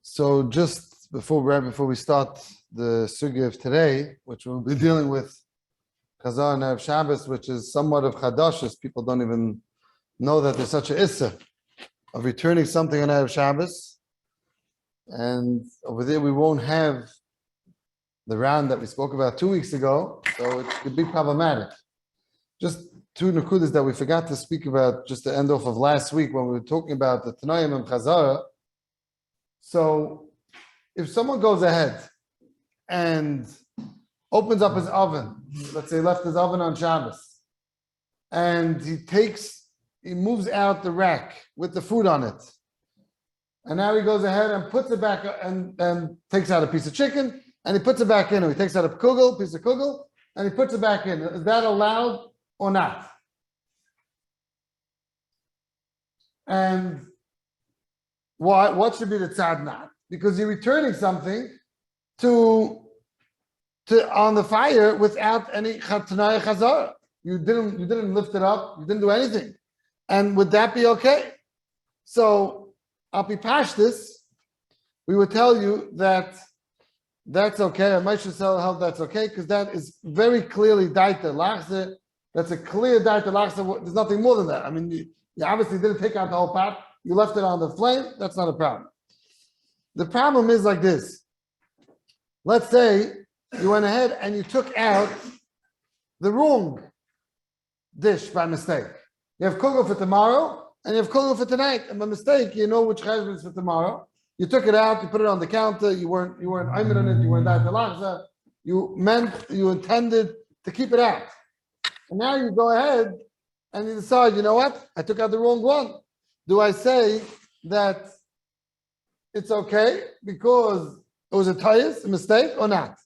So just right before we start the sugya of today, which we'll be dealing with CHAZARA and EREV Shabbos, which is somewhat of chadashis. People don't even know that there's such a issa of returning something on EREV Shabbos. And over there we won't have the round that we spoke about 2 weeks ago, so it could be problematic. Just two nukudas that we forgot to speak about just the end off of last week when we were talking about the Tanaim and CHAZARA. So if someone goes ahead and opens up his oven, let's say he left his oven on Shabbos, and he moves out the rack with the food on it, and now he goes ahead and puts it back and takes out a piece of chicken and he puts it back in, or he takes out a piece of kugel and he puts it back in. Is that allowed or not? And what should be the tzad not? Because you're returning something to on the fire without any Tanai CHAZARA. You didn't lift it up, you didn't do anything. And would that be okay? So Al Pi Pashtus, we would tell you that that's okay. I might should tell how that's okay, because that is very clearly daita lachze. That's a clear daita lachze. There's nothing more than that. I mean, you obviously didn't take out the whole pot. You left it on the flame. That's not a problem. The problem is like this. Let's say you went ahead and you took out the wrong dish by mistake. You have kugel for tomorrow and you have kugel for tonight. And by mistake, you know which cheshbon is for tomorrow. You took it out, you put it on the counter, you weren't aimed on it, you weren't daita lachze. You intended to keep it out. And now you go ahead and you decide, you know what? I took out the wrong one. Do I say that it's okay because it was a mistake, or not?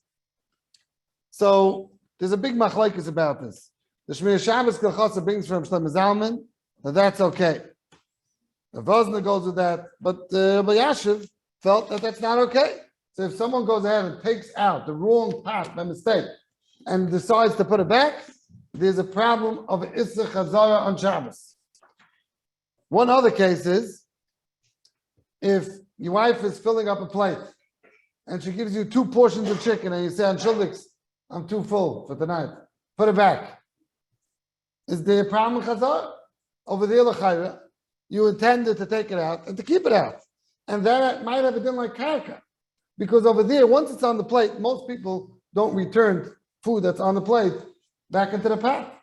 So there's a big machlokes about this. The Shmir Shabbos Kilchasa brings from Shlomo Zalman that that's okay. The Vosner goes with that, but Yashiv felt that that's not okay. So if someone goes ahead and takes out the wrong pot by mistake and decides to put it back, there's a problem of Issa CHAZARA on Shabbos. One other case is if your wife is filling up a plate and she gives you 2 portions of chicken and you say, "Anshuldiks, I'm too full for tonight. Put it back." Is there a problem with CHAZARA? Over there, l'chayra, you intended to take it out and to keep it out. And that might have been like karka. Because over there, once it's on the plate, most people don't return food that's on the plate back into the pot.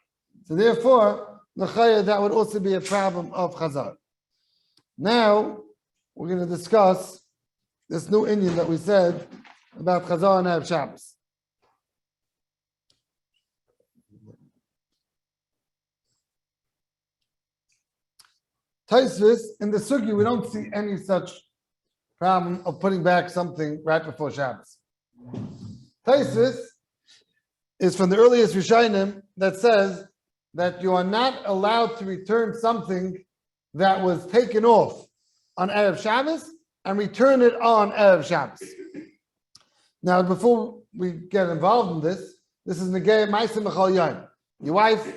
So therefore, l'chayra, that would also be a problem of CHAZARA. Now, we're going to discuss this new Indian that we said about CHAZARA and EREV Shabbos. Taisvis, in the sugi, we don't see any such problem of putting back something right before Shabbos. Taisvis is from the earliest Rishonim that says that you are not allowed to return something that was taken off on EREV Shabbos and return it on EREV Shabbos. Now, before we get involved in this is Negei Ma'aseh Mechal Yom. Your wife,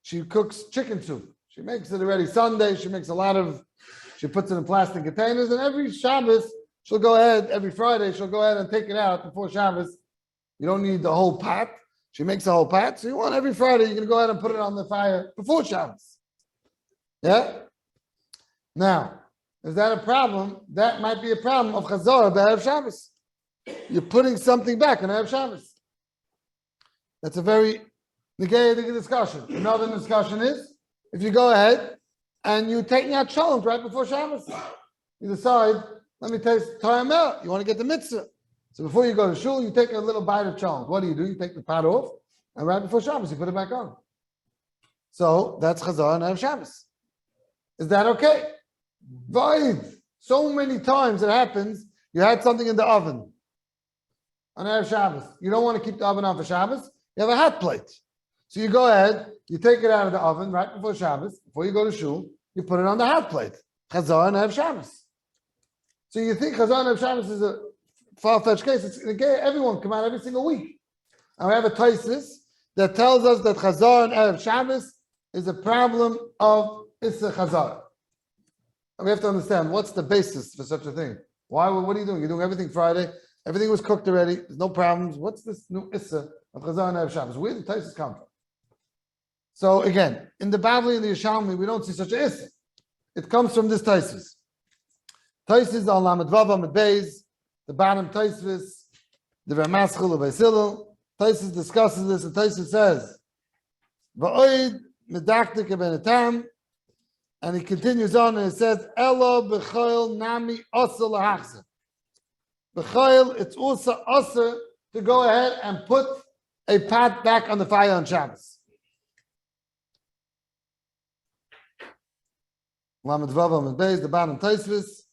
she cooks chicken soup. She makes it already Sunday. She makes she puts it in plastic containers, and every Shabbos, every Friday, she'll go ahead and take it out before Shabbos. You don't need the whole pot. She makes a whole pot. So you want every Friday, you're going to go ahead and put it on the fire before Shabbos. Yeah? Now, is that a problem? That might be a problem of CHAZARA by EREV Shabbos. You're putting something back on EREV Shabbos. That's a very negative discussion. Another discussion is, if you go ahead and you're taking out cholent right before Shabbos, you decide, let me try them out. You want to get the mitzvah. So before you go to shul, you take a little bite of cholent. What do? You take the pot off, and right before Shabbos, you put it back on. So that's CHAZARA and EREV Shabbos. Is that okay? Void. So many times it happens, you had something in the oven on EREV Shabbos. You don't want to keep the oven on for Shabbos. You have a hot plate. So you go ahead, you take it out of the oven right before Shabbos, before you go to shul, you put it on the hot plate. CHAZARA and EREV Shabbos. So you think CHAZARA and EREV Shabbos is a far-fetched case. It's everyone come out every single week. And we have a Taisis that tells us that CHAZARA and EREV Shabbos is a problem of Issa CHAZARA. And we have to understand what's the basis for such a thing. Why? What are you doing? You're doing everything Friday. Everything was cooked already. There's no problems. What's this new issa of Chazar and Erev Shabbos? Where did the Taisus come from? So again, in the Bavli and the Yishalmi, we don't see such a issa. It comes from this Taisus. Taisus al Lamed Vav Amid Beis, the bottom Taisus, the Ramaschul of Beisilil. Taisus discusses this, and Taisus says, Va'oid medaktik benetam, and he continues on and it says, Elo b'choil nami asa lahachse. B'choil, it's also asa to go ahead and put a pot back on the fire on Shabbos. Lamed Vav Amid Beis, the bottom Taisus.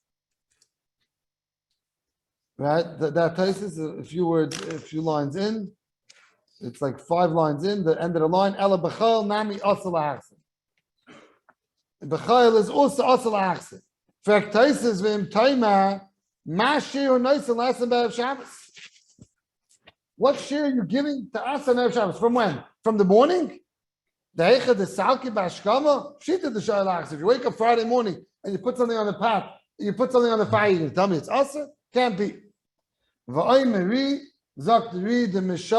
Right, that Taisus, a few lines in, it's like 5 lines in, the end of the line, Ela b'chayil nami asa lahachse. B'chayil is also asa lahachse. Fact Taisus v'im taima, ma shir noisen lassen b'erev Shabbos. What shir are you giving to us on Erev Shabbos? From when? From the morning? The eicha the salki b'ashkama? Shita the shayil lahachse. If you wake up Friday morning and you put something on the pot, you put something on the fire, you're going to tell me it's asa? Can't be. V'oy meri zok ri de misha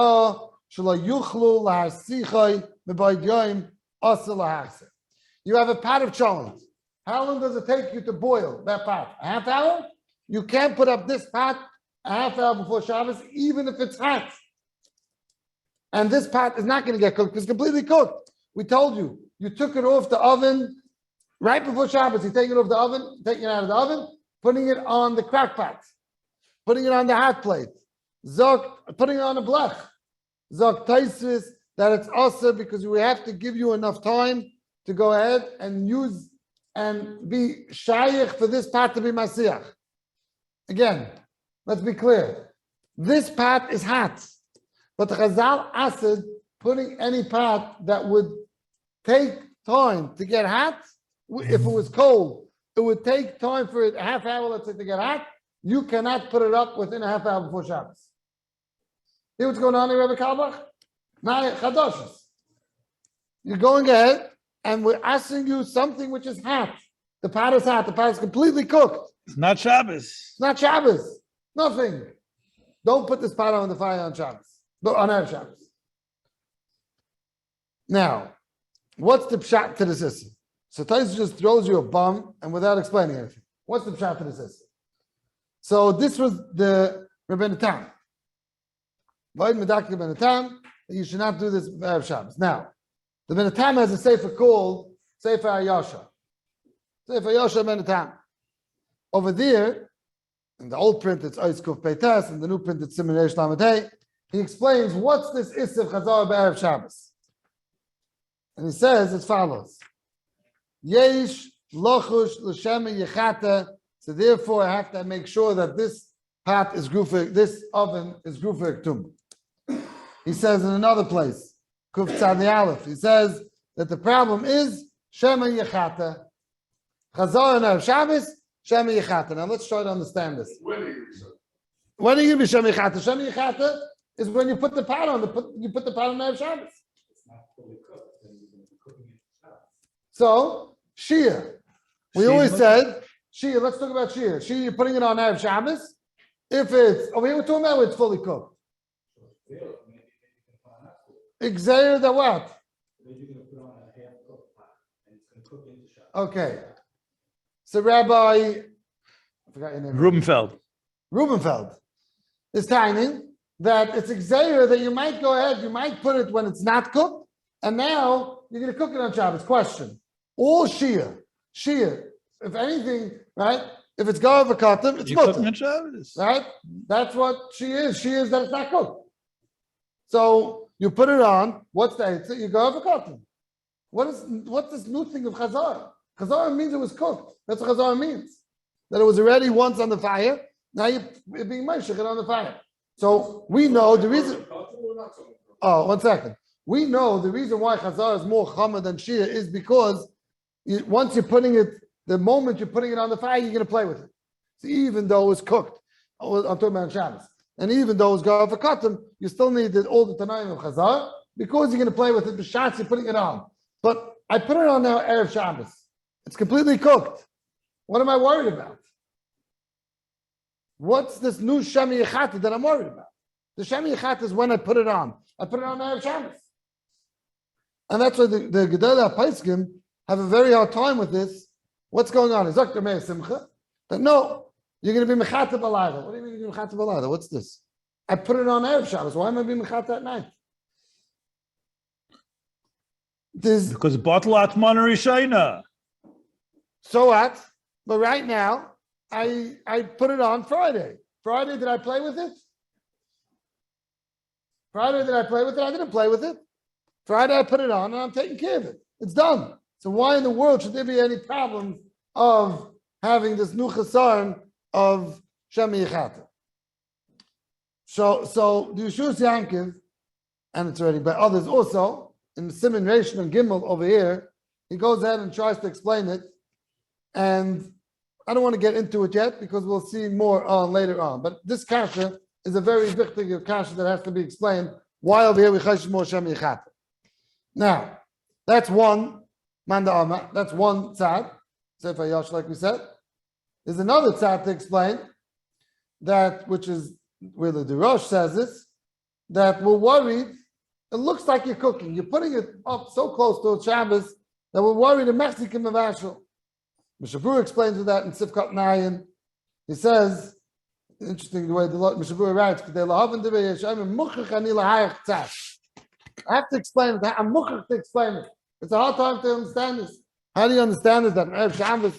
shelo yuchlu lahasichai mebayid yoim asa lahachse. You have a pot of cholent. How long does it take you to boil that pot? A half hour? You can't put up this pot a half hour before Shabbos, even if it's hot. And this pot is not going to get cooked. It's completely cooked. We told you, you took it off the oven right before Shabbos. You take it off the oven, taking it out of the oven, putting it on the crack pot. Putting it on the hot plate, putting it on a blech. Zok Taisus that it's also because we have to give you enough time to go ahead and use and be shayich for this pot to be masiach. Again, let's be clear. This pot is hot, but the Chazal asked putting any pot that would take time to get hot. If it was cold, it would take time for it a half hour, let's say, to get hot. You cannot put it up within a half hour before Shabbos. See what's going on here, Rebbe Kalbach? Chadoshes. You're going ahead, and we're asking you something which is hot. The pot is hot. The pot is completely cooked. It's not Shabbos. It's not Shabbos. Nothing. Don't put this pot on the fire on Shabbos. On Erev Shabbos. Now, what's the pshat to the system? So Taisus just throws you a bomb, and without explaining anything. What's the pshat to the system? So this was the Rebbeinu Tam. You should not do this Erev Shabbos. Now, the Rebbeinu Tam has a sefer called Sefer Ayasha. Sefer Ayasha Rebbeinu Tam. Over there, in the old print, it's Ois Kuf Peites, and the new print, it's Siman Reish Lamed Hey. He explains what's this Isif Chazara B'Erev Shabbos. And he says as follows: Yesh Lochush L'Shem Yechata. So therefore, I have to make sure that this pot is grufik, this oven is grufik tum. He says in another place, Kuf Tzadi Aleph, he says that the problem is Shema Yechata. Chazar and Shabbos, Shema Yechata. Now let's try to understand this. When are you going to be Shema Yechata? Shema Yechata is when you put the pot on, you put the pot on Erev Shabbos. It's not fully cooked, then you're going to be cooking it. So, Shia. We always said, Shia, let's talk about Shia. Shia, you're putting it on Erev Shabbos. If it's, over here we're talking about it's fully cooked. Exer the what? Maybe you're going to put on a half-cooked pot and it's going to cook into Shabbos. Okay. So Rabbi, I forgot your name. Rubenfeld is timing that it's exer that you might go ahead, you might put it when it's not cooked, and now you're going to cook it on Shabbos. Question. All Shia, if anything, right? If it's Gav V'Katim, it's mutter. Right? That's what she is. She is that it's not cooked. So you put it on. What's the answer? You Gav V'Katim. What's this new thing of Chazara? Chazara means it was cooked. That's what Chazara means. That it was already once on the fire. Now you're being Meshach on the fire. So we know the reason. Oh, 1 second. We know the reason why Chazara is more Chama than Shia is because once you're putting it, the moment you're putting it on the fire, you're going to play with it. So even though it's cooked, I'm talking about Shabbos, and even though it's Gav V'Katim, you still need all the Tanaim of Chazar because you're going to play with it. B'Shatz, you're putting it on. But I put it on now Erev Shabbos. It's completely cooked. What am I worried about? What's this new Shemi Yechata that I'm worried about? The Shemi Yechata is when I put it on. I put it on Erev Shabbos. And that's why the Gedolei HaPoskim have a very hard time with this. What's going on? Is Dr. Meir Simcha? But no, you're going to be Mechata Balayla. What do you mean you're Mechata Balayla? What's this? I put it on Erev Shabbos. Why am I being Mechata at night? Because Batlat Mana Rishayna. So what? But right now, I put it on Friday. Friday, did I play with it? Friday, did I play with it? I didn't play with it. Friday, I put it on and I'm taking care of it. It's done. So why in the world should there be any problems of having this new chasaron of Shemi Yechata? So the Yeshus Yankiv, and it's already by others also, in the Siman Reish and Gimel over here, he goes ahead and tries to explain it. And I don't want to get into it yet because we'll see more on later on. But this kasha is a very wichtige kasha that has to be explained. Why over here we chashish more Shemi Yechata? Now, that's one Manda Amma. That's one tzad. Sefer Yosh, like we said. There's another tzad to explain that, which is where the Rosh says this, that we're worried. It looks like you're cooking. You're putting it up so close to Shabbos that we're worried the Mexican Mavashal. Mishabur explains with that in Sifkat Nayin. He says, interesting the way the Mishabur writes, I have to explain it. I'm muchach to explain it. It's a hard time to understand this. How do you understand this? That Erev Shabbos,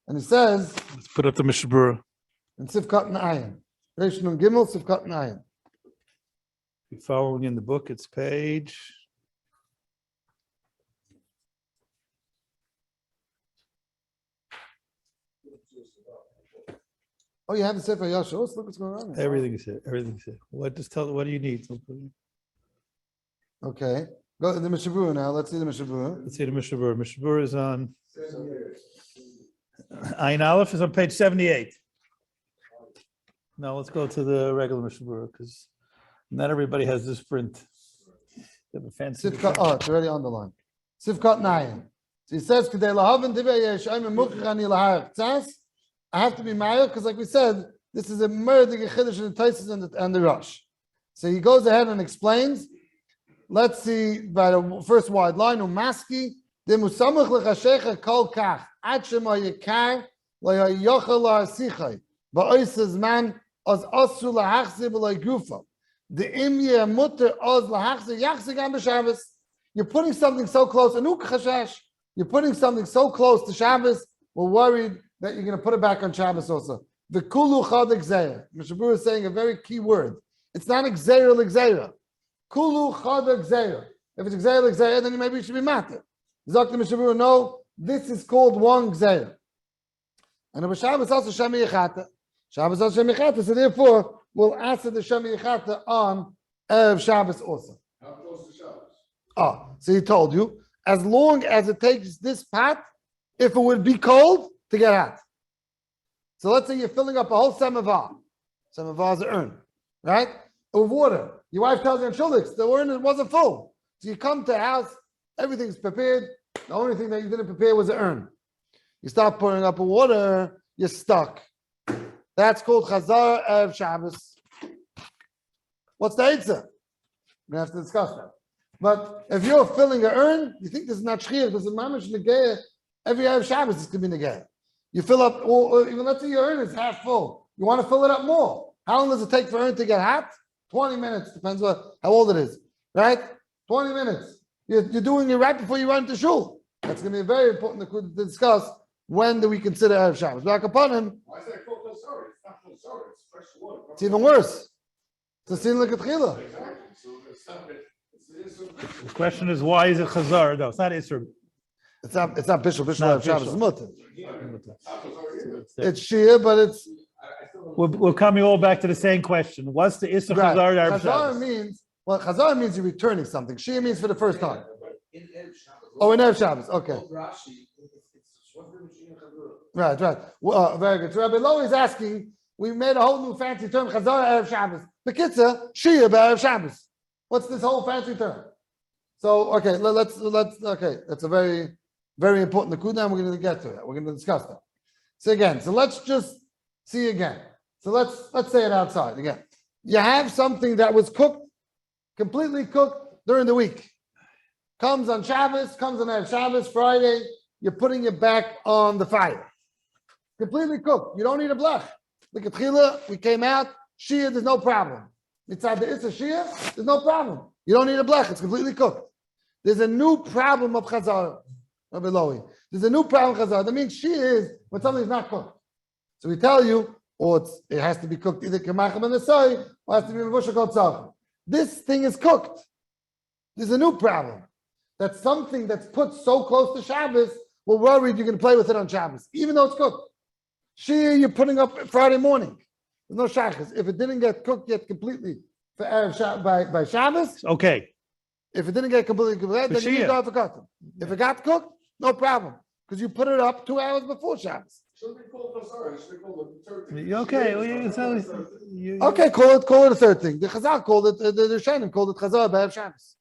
and he says, Let's put up the Mishabur. In Sifkat Nayin. Reish Nun Gimel, Sifkat Nayin. If you're following in the book, it's page. Oh, you have the Sefer Yashos? Look what's going on. Everything is here. Everything's here. What do you need? Okay. Go to the Mishabur now. Let's see the Mishabur. Let's see the Mishabur. Mishabur is on Ayin Aleph is on page 78. Now let's go to the regular Mishabur because not everybody has this print. They have a fancy. Sifkat, oh, it's already on the line. Sifkat Nayin. So he says, "K'dei lahaven divei yesh, I'm a muchach ani lahar tzas." I have to be ma'ir because, like we said, this is a murder chiddush in the Taisus and the Rosh. So he goes ahead and explains. Let's see by the first wide line. Umaski de musamach lechashecha kol kach ad shema yekar layochel la'asichai ba'oisas man as asu lahachzi b'lay gufa the imye mutter as lahachzi yachzi gam b'Shabbos. You're putting something so close. Anuk chashash. You're putting something so close to Shabbos. We're worried that you're going to put it back on Shabbos also. The kulu chad gzeira. Mishabur is saying a very key word. It's not gzeira l'gzeira. Kulu chad gzeira. If it's gzeira, then maybe it should be matter. Dr. Mishabur, no, this is called one gzeira. And if Shabbos also Shemi Yechata. Shabbos also Shemi Yechata. So therefore, we'll answer the Shemi Yechata on Erev Shabbos also. How close to Shabbos? Oh, so he told you, as long as it takes this pot, if it would be cold, to get hot. So let's say you're filling up a whole samovar. Samovar is an urn, right? With water. Your wife tells you on Shulix, the urn wasn't full. So you come to a house, everything's prepared. The only thing that you didn't prepare was the urn. You start pouring up water, you're stuck. That's called CHAZARA EREV Shabbos. What's the answer? We're going to have to discuss that. But if you're filling an urn, you think this is not shchir, because the mamash negeh, every Erev Shabbos is going to be negeh. You fill up, or even let's say your urn is half full. You want to fill it up more. How long does it take for urn to get hot? 20 minutes, depends on how old it is, right? 20 minutes. You're doing it right before you run to shul. That's going to be very important to discuss. When do we consider Erev Shabbos? Back upon him. Why is that called sorry? It's not called sorry. It's fresh water. It's even worse. It's a sin like a tchila. Exactly. So it's not. The question is, why is it Chazar? No, it's not Isra. It's not Bishul. Bishul Erev Shabbos is mutter. It's It's Shia, but it's We're coming all back to the same question. What's the Isra right. Chazar Erev Chazar Shabbos? means Chazar means you're returning something. Shia means for the first time. in Erev Shabbos. Oh, in Erev Shabbos. Okay. Rashi, it's one for Machine Chazura. Right, right. Well, very good. So Rabbi Lo is asking, we made a whole new fancy term, Chazara Erev Shabbos. Bekitza, Shia Erev Shabbos. What's this whole fancy term? So, okay, let's okay, that's a very, very important nakuda, and we're going to get to that. We're going to discuss that. So again, so let's just see again. So let's say it outside again. You have something that was cooked, completely cooked during the week. Comes on Shabbos, comes on EREV Shabbos, Friday, you're putting it back on the fire. Completely cooked. You don't need a blech. Look at Chila, we came out, Shia, there's no problem. Inside the Issa Shia, there's no problem. You don't need a blech, it's completely cooked. There's a new problem of CHAZARA. Rabbi Lowy. There's a new problem of CHAZARA. That means Shia is when something's not cooked. So we tell you, or it has to be cooked either Kemacham and the soy, or it has to be Mavusha called Tzachim. This thing is cooked. There's a new problem. That's something that's put so close to Shabbos, we're worried you're going to play with it on Shabbos, even though it's cooked. Shia, you're putting up Friday morning. There's no shachas. If it didn't get cooked yet completely for EREV by Shabbos, Okay. if it didn't get completely cooked, then you need to have a custom. If it got cooked, no problem, because you put it up 2 hours before Shabbos. Shouldn't be called CHAZARA, it should be called the third thing. Okay. Well, Okay, call it a third thing. The Chazal called it, the Rishonim called it CHAZARA by EREV Shabbos.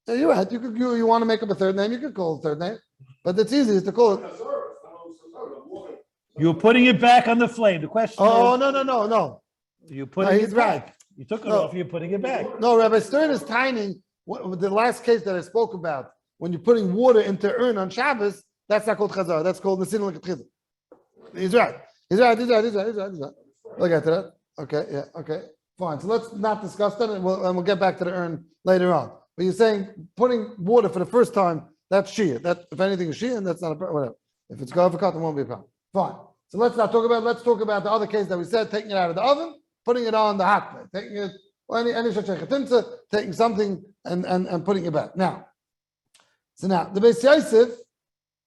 So you're right. You want to make up a third name, you could call it a third name, but it's easiest to call it. CHAZARA, it's not always CHAZARA, I'm walking. You're putting it back on the flame. The question Oh, is, no. you No, putting he's it right. back. You took it No. off, you're putting it back. No, Rabbi Stern is timing the last case that I spoke about. When you're putting water into urn on Shabbos, that's not called chazar. That's called nesin l'katchila. He's right. He's right. Look at that. Okay, yeah, okay, fine. So let's not discuss that, and we'll get back to the urn later on. But you're saying putting water for the first time, that's shia. That if anything is shia, and that's not a whatever. If it's go for cut, it won't be a problem. Fine. So let's not talk about. Let's talk about the other case that we said, taking it out of the oven, putting it on the hot plate, taking it. Taking something and putting it back. Now, the Beis Yosef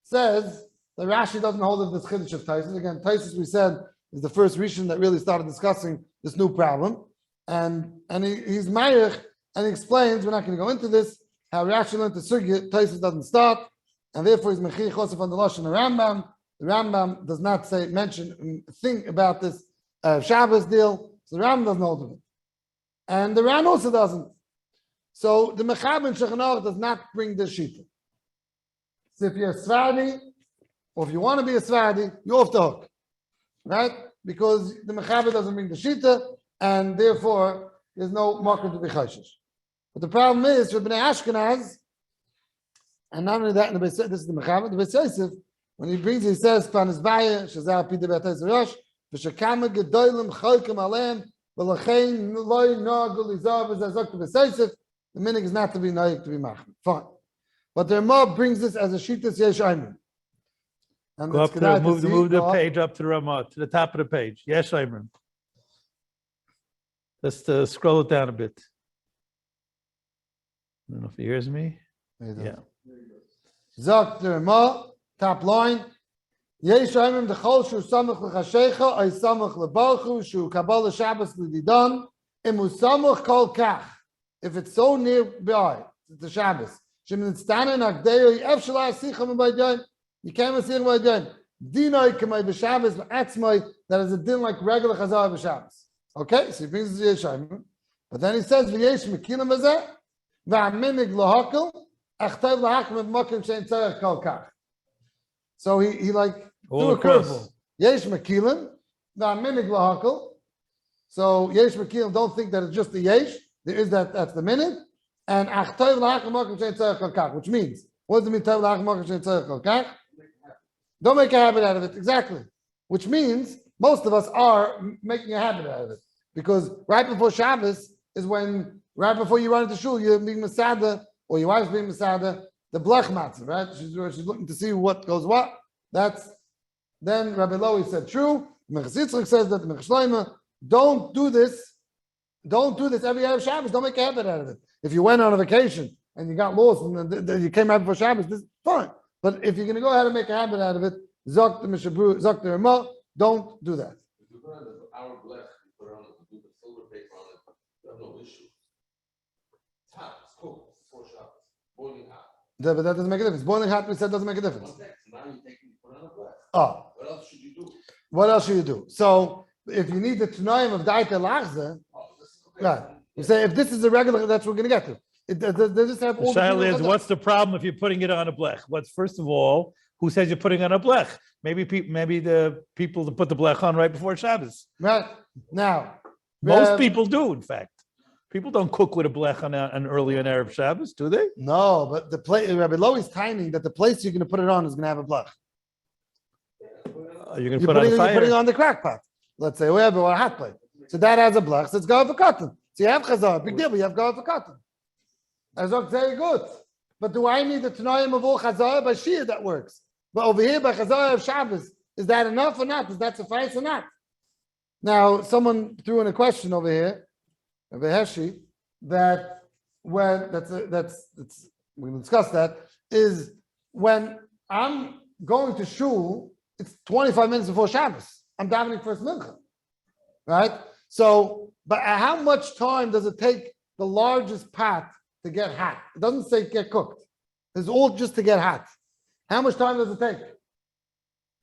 says that Rashi doesn't hold of this chiddush of Taisus. Again, Taisus we said is the first Rishon that really started discussing this new problem, and he's Mayach and he explains. We're not going to go into this. How Rashi learned the sugya. Taisus doesn't start, and therefore he's Mechir Chosef on the Lashon of Rambam. The Rambam does not mention a thing about this Shabbos deal, so the Rambam doesn't hold of it. And the Ran also doesn't. So the Mechab in Shulchan Aruch does not bring the Shita. So if you're a Svadi, or if you want to be a Svadi, you're off the hook. Right? Because the Mechab doesn't bring the Shita, and therefore there's no market to be Chayshish. But the problem is, for Bnei Ashkenaz, and not only that, this is the Mechab, the Beis Yosef, when he brings it, he says, Panis Baya, Shazar Pida Be'atay Zerosh, V'shekama Gedolim Cholkim Alem, the minig is not to be naik to be machmir. Fine, but the Ramah brings this as a shittas yesh aimer. Go up to move the page up to the Ramah, to the top of the page. Yesh aimer. Let's scroll it down a bit. I don't know if he hears me. Yeah. Zok the Ramah, top line. Yesh Aimim the Chol Shu Samach L'Chashecha Ay Samach L'Balchu Shu Kabbalah Shabbos L'Didan Imu Samach Kol Kach. If it's so nearby, it's the Shabbos. Shemin Tztanen Akdeyo Yev Shala Asicham B'Yadayim. You can't Asicham B'Yadayim. Dinoi Kamei B'Shabbos B'Atzmai. That is a din like regular Chazar B'Shabbos. Okay, so he brings the Yesh Aimim, but then he says V'Yesh Mekilim B'Zeh V'Aminig L'Hakel Achtav L'Hakel M'Mokim Shein Tzarech Kol Kach. So he like all do a across. curveball. Yesh Mekilim, V'Aminig L'Hakel. So Yesh Mekilim, don't think that it's just the Yesh. There is that's the minute. And Achtav L'Hakel M'Mokim Shein Tzarech Kol Kach, which means, what does it mean, Tav L'Hakel M'Mokim Shein Tzarech Kol Kach? Don't make a habit out of it. Exactly. Which means most of us are making a habit out of it. Because right before Shabbos is when, right before you run into shul, you're being Masada, or your wife's being Masada, the blech matzah, right? She's looking to see what goes what. That's, then Rabbi Lowy said true. Mechas Yitzchak says that Mechas Shlomo, don't do this every year of Shabbos. Don't make a habit out of it. If you went on a vacation and you got lost and you came out before Shabbos, this is fine. But if you're going to go ahead and make a habit out of it, Zok the Ramah, don't do that. If you put on our blech, you put on the silver paper on it, you have no issue. It's hot, it's cold, it's before Shabbos, boiling hot. But that doesn't make a difference. Boiling hot, we said, doesn't make a difference. One thing, so now you put on a blech. Oh, What else should you do? what else should you do? So if you need the Tanoim of Daita Lachze, Oh, this is okay. right. You say if this is a regular, that's what we're going to get to. They just have The all the shaila is, people- what's the problem if you're putting it on a blech? First of all, who says you're putting on a blech? Maybe the people that put the blech on right before Shabbos. Right now, Most people do, in fact. People don't cook with a blech on an early and EREV Shabbos, do they? no, but the place Rabbi Lo is timing that the place you're going to put it on is going to have a blech. You're going to You're put on the putting fire. it on the crack pot. Let's say, whatever, or a hot plate. So that has a blech. So it's going for cotton. So you have chazar, big deal, but you have going for cotton. That's not very good. But do I need the Tanoim of all chazar? By Shia, that works. But over here, by chazar of Shabbos, is that enough or not? Does that suffice or not? Now, someone threw in a question over here, Rabbi Heshi, that when we can discuss that, is when I'm going to shul, it's 25 minutes before Shabbos. I'm davening first mincha, right? So, but how much time does it take the largest pot to get hot? It doesn't say get cooked. It's all just to get hot. How much time does it take?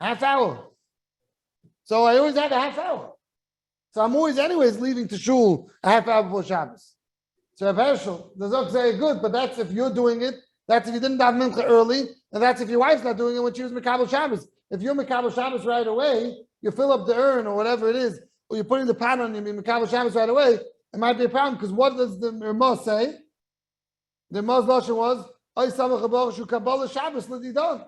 Half hour. So I always have a half hour. So I'm always anyways leaving to shul a half hour before Shabbos. So Rabbi Herschel, the Zok say good, but that's if you're doing it. That's if you didn't have mincha early, and that's if your wife's not doing it when she was Mekabel Shabbos. If you're Mekabel Shabbos right away, you fill up the urn or whatever it is, or you're putting the pot on you, Mekabel Shabbos right away, it might be a problem, because what does the Ramah say? The Ramah's lashon was, Oy samach habaruch shu kabbalah Shabbos l'didon.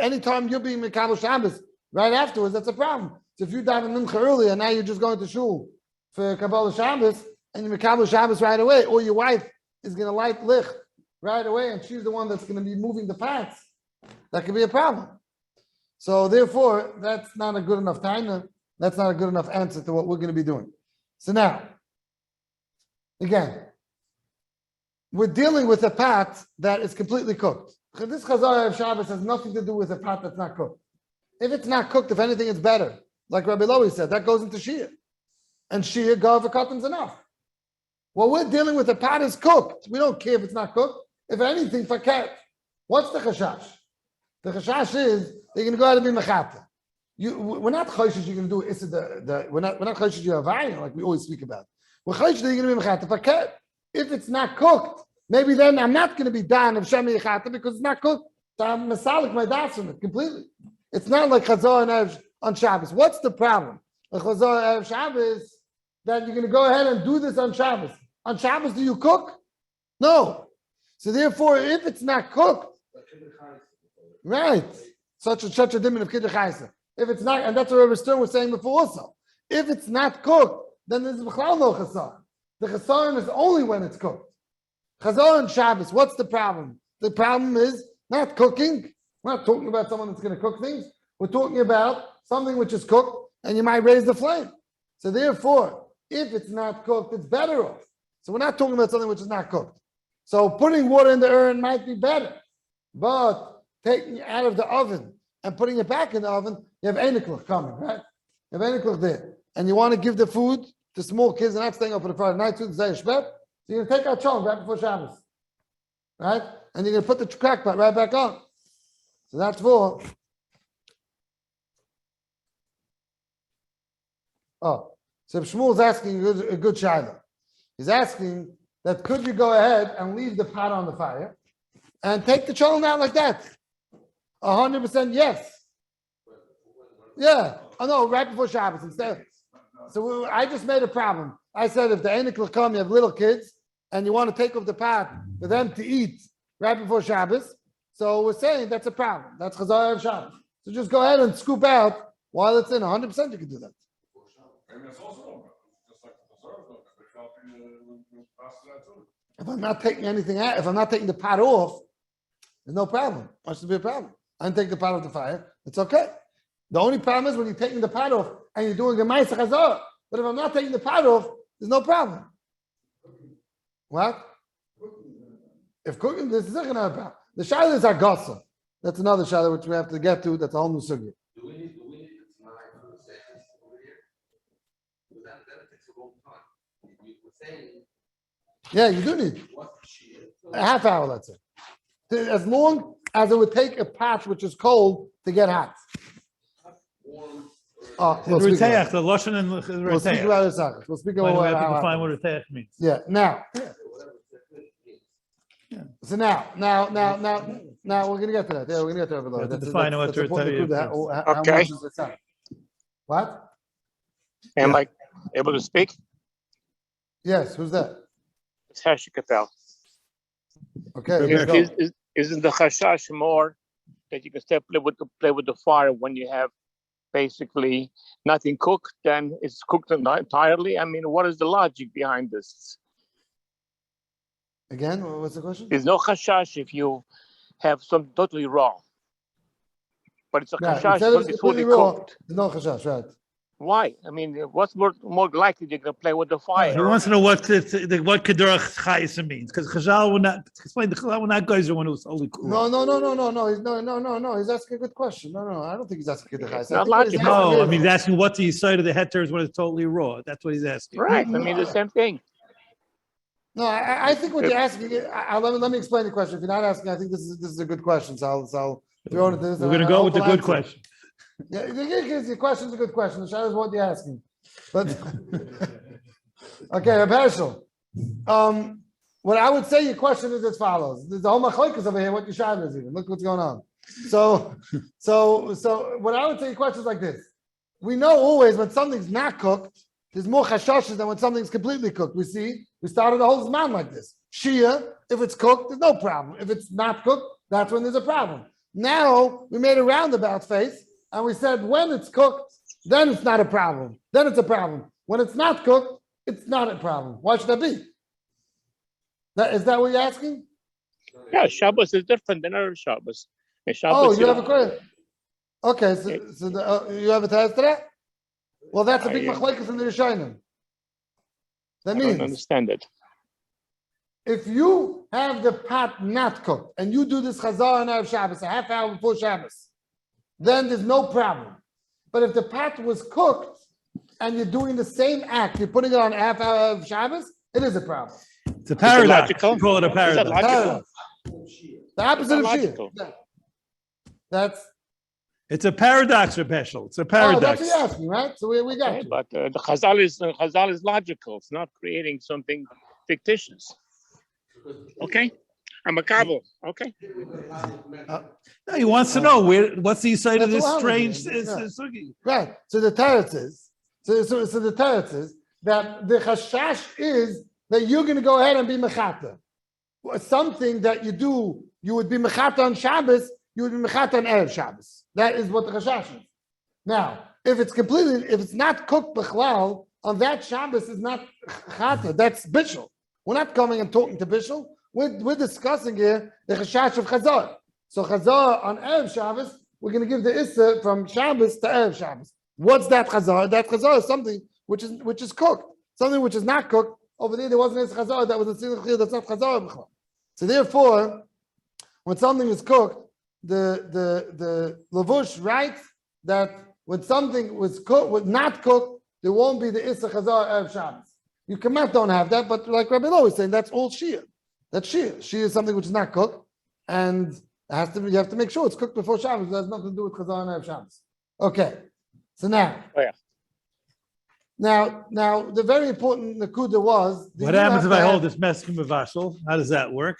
Anytime you're being Mekabel Shabbos right afterwards, that's a problem. So if you daven mincha early and now you're just going to shul for Kabbalah Shabbos and you Mekabel Shabbos right away, or your wife is going to light lich right away and she's the one that's going to be moving the pots, that could be a problem. So therefore, that's not a good enough time. That's not a good enough answer to what we're going to be doing. So now, again, we're dealing with a pot that is completely cooked. This CHAZARA of Shabbos has nothing to do with a pot that's not cooked. If it's not cooked, if anything, it's better. Like Rabbi Lowy said, that goes into Shia. And Shia, Gav cotton's enough. What we're dealing with, the pot is cooked. We don't care if it's not cooked. If anything, faket. What's the chashash? The chashash is they're going to go out and be mechata. We're not chayshish you're going to do we're not chayshish you're avayim, like we always speak about. We're chayshish you're going to be mechata faket. If it's not cooked, maybe then I'm not going to be done of shemi yechata because it's not cooked. So I'm masalik my das from it completely. It's not like chazar and erev on Shabbos. What's the problem? The chazar erev Shabbos that you're going to go ahead and do this on Shabbos. On Shabbos, do you cook? No. So therefore, if it's not cooked, right? Such a dimon of kiddush chaysa. If it's not, and that's what Rabbi Stern was saying before also. If it's not cooked, then there's b'chlal no chasar. The chasarim is only when it's cooked. Chazar and Shabbos, what's the problem? The problem is not cooking. We're not talking about someone that's going to cook things. We're talking about something which is cooked, and you might raise the flame. So therefore, if it's not cooked, it's better off. So we're not talking about something which is not cooked. So putting water in the urn might be better, but taking it out of the oven and putting it back in the oven, you have enikluch coming, right? You have enikluch there, and you want to give the food to small kids and not staying up for the Friday night food, so you're going to take out cholent right before Shabbos, right? And you're going to put the crack pot right back on. So that's for. Oh, so Shmuel's asking a good shaila. He's asking that could you go ahead and leave the pot on the fire and take the cholent out like that? 100% yes. Yeah. Oh no, right before Shabbos instead. So I just made a problem. I said if the enikl come, you have little kids, and you want to take off the pot for them to eat right before Shabbos. So we're saying that's a problem. That's CHAZARA of Shabbos. So just go ahead and scoop out while it's in. 100% you can do that. If I'm not taking anything out, if I'm not taking the pot off, there's no problem. Why should there be a problem? I didn't take the pot off the fire. It's okay. The only problem is when you're taking the pot off and you're doing a ma'aseh chazara. But if I'm not taking the pot off, there's no problem. What? If cooking, this is not a problem. The shaila is agasa. That's another shaila which we have to get to. That's a whole new sugya. Do we need the time for the seconds over here? Because that takes a long time. We're saying. Yeah, you do need a half hour, let's say. As long as it would take a pot which is cold to get hot. We'll speak about the lashon and we'll speak about it. We'll speak about we have to define what reteach means. Yeah. Now. So now, we're gonna get to that. Yeah, we're gonna get to that. You have to That's define what you're important to telling include you. how Okay. much is the sound? What? Am Yeah. I able to speak? Yes, who's that? It's Hershey Capel. Okay, Rebecca. let's go. Isn't the chashash more that you can still play with the fire when you have basically nothing cooked, then it's cooked entirely? I mean, what is the logic behind this? Again, what's the question? There's no chashash if you have something totally raw, but it's a Right, chashash instead of when it's completely fully raw, cooked. there's no chashash, right? Why? I mean, what's more likely you're going to play with the fire? He wants to know what Kedurah Chayisa means, because Chazal will not explain the Chazal will not go when it was only cool. No. He's asking a good question. No. I don't think he's asking a good question. Not logical. No, I mean, he's asking what the side of the heter when it's totally raw. That's what he's asking. Right. I mean, the same thing. No, I think what you're asking. Let me explain the question. If you're not asking, I think this is a good question. So I'll throw it into this. We're going to go with the good question. Yeah, your question's a good question. The shadow is what you're asking. But okay, Reb Hershel. What I would say your question is as follows. There's a whole machlokes over here. What your shadow is even. Look what's going on. So what I would say your question is like this. We know always when something's not cooked, there's more chashashes than when something's completely cooked. We started the whole zman like this. Shia, if it's cooked, there's no problem. If it's not cooked, that's when there's a problem. Now we made a roundabout face. And we said, when it's cooked, then it's not a problem. Then it's a problem. When it's not cooked, it's not a problem. Why should that be? Is that what you're asking? Yeah, Shabbos is different than other Shabbos. You have a question. Okay, so you have a test to that? Well, that's a big machlokes in the Rishonim. That I means don't understand it. if you have the pot not cooked and you do this chazar on Erev Shabbos, a half hour before Shabbos, then there's no problem. But if the pot was cooked and you're doing the same act, you're putting it on a half hour of Shabbos, it is a problem. It's a paradox. logical? We call it a Is that paradox. logical? The opposite of logical. Shia. That's It's a paradox, Reb Hershel. It's a that's paradox. what you're asking, right? So we got Okay, you. but the Chazal is logical. It's not creating something fictitious. Okay? I'm a kabel. Okay? No, he wants to know what's the side of That's this what I'm strange saying, sugi. Right. So the teretz is, so the teretz is that the chashash is that you're going to go ahead and be mechata. Something that you would be mechata on Shabbos, you would be mechata on Erev Shabbos. That is what the chashash is. Now, if it's not cooked b'chlal, on that Shabbos is not chata, that's bishul. We're not coming and talking to bishul. We're discussing here the chashash of chazar. So chazar on Erev Shabbos, we're going to give the issa from Shabbos to Erev Shabbos. What's that chazar? That chazar is something which is cooked. Something which is not cooked. Over there wasn't a chazar, that was a single that's not chazar. So therefore, when something is cooked, the Lavush writes that when something was not cooked, there won't be the issa chazar Erev Shabbos. You don't have that, but like Rabbi Lo is saying, that's all Shia. That's Shia. Shia is something which is not cooked, and you have to make sure it's cooked before Shabbos. It has nothing to do with Chazar and Erev Shabbos. Okay. So now, now the very important nakuda was. What happens if I hold this Meskim Mavashal? How does that work?